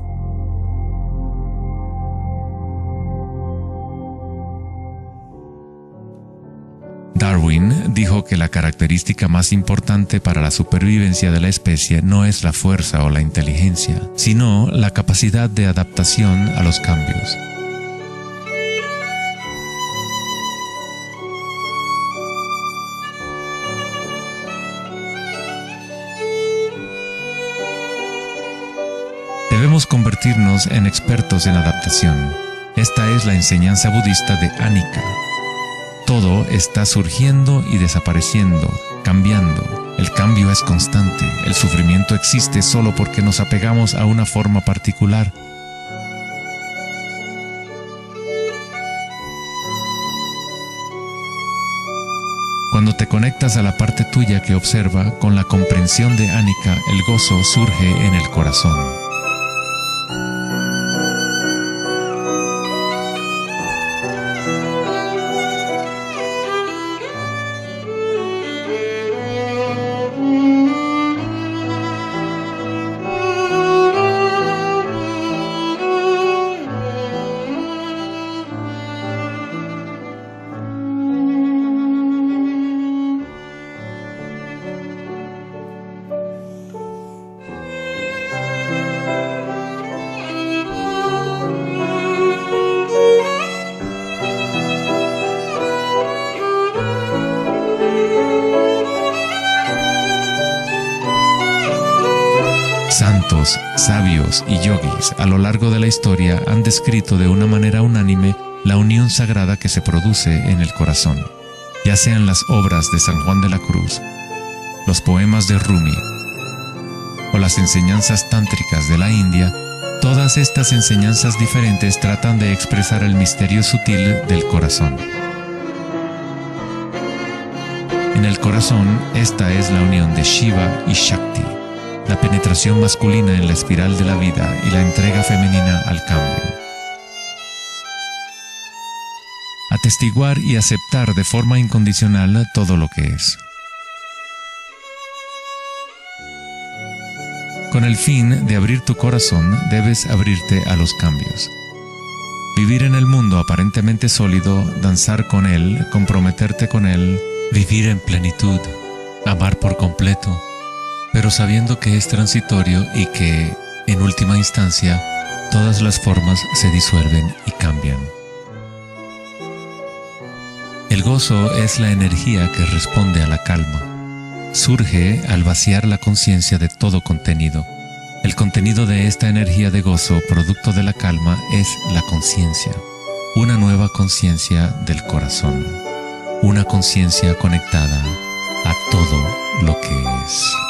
Darwin dijo que la característica más importante para la supervivencia de la especie no es la fuerza o la inteligencia, sino la capacidad de adaptación a los cambios. Debemos convertirnos en expertos en adaptación. Esta es la enseñanza budista de Anicca. Todo está surgiendo y desapareciendo, cambiando. El cambio es constante. El sufrimiento existe solo porque nos apegamos a una forma particular. Cuando te conectas a la parte tuya que observa, con la comprensión de Anicca, el gozo surge en el corazón. Santos, sabios y yogis a lo largo de la historia han descrito de una manera unánime la unión sagrada que se produce en el corazón, ya sean las obras de San Juan de la Cruz, los poemas de Rumi o las enseñanzas tántricas de la India. Todas estas enseñanzas diferentes tratan de expresar el misterio sutil del corazón. En el corazón, esta es la unión de Shiva y Shakti, la penetración masculina en la espiral de la vida y la entrega femenina al cambio. Atestiguar y aceptar de forma incondicional todo lo que es. Con el fin de abrir tu corazón, debes abrirte a los cambios. Vivir en el mundo aparentemente sólido, danzar con él, comprometerte con él, vivir en plenitud, amar por completo, pero sabiendo que es transitorio y que, en última instancia, todas las formas se disuelven y cambian. El gozo es la energía que responde a la calma. Surge al vaciar la conciencia de todo contenido. El contenido de esta energía de gozo, producto de la calma, es la conciencia. Una nueva conciencia del corazón. Una conciencia conectada a todo lo que es.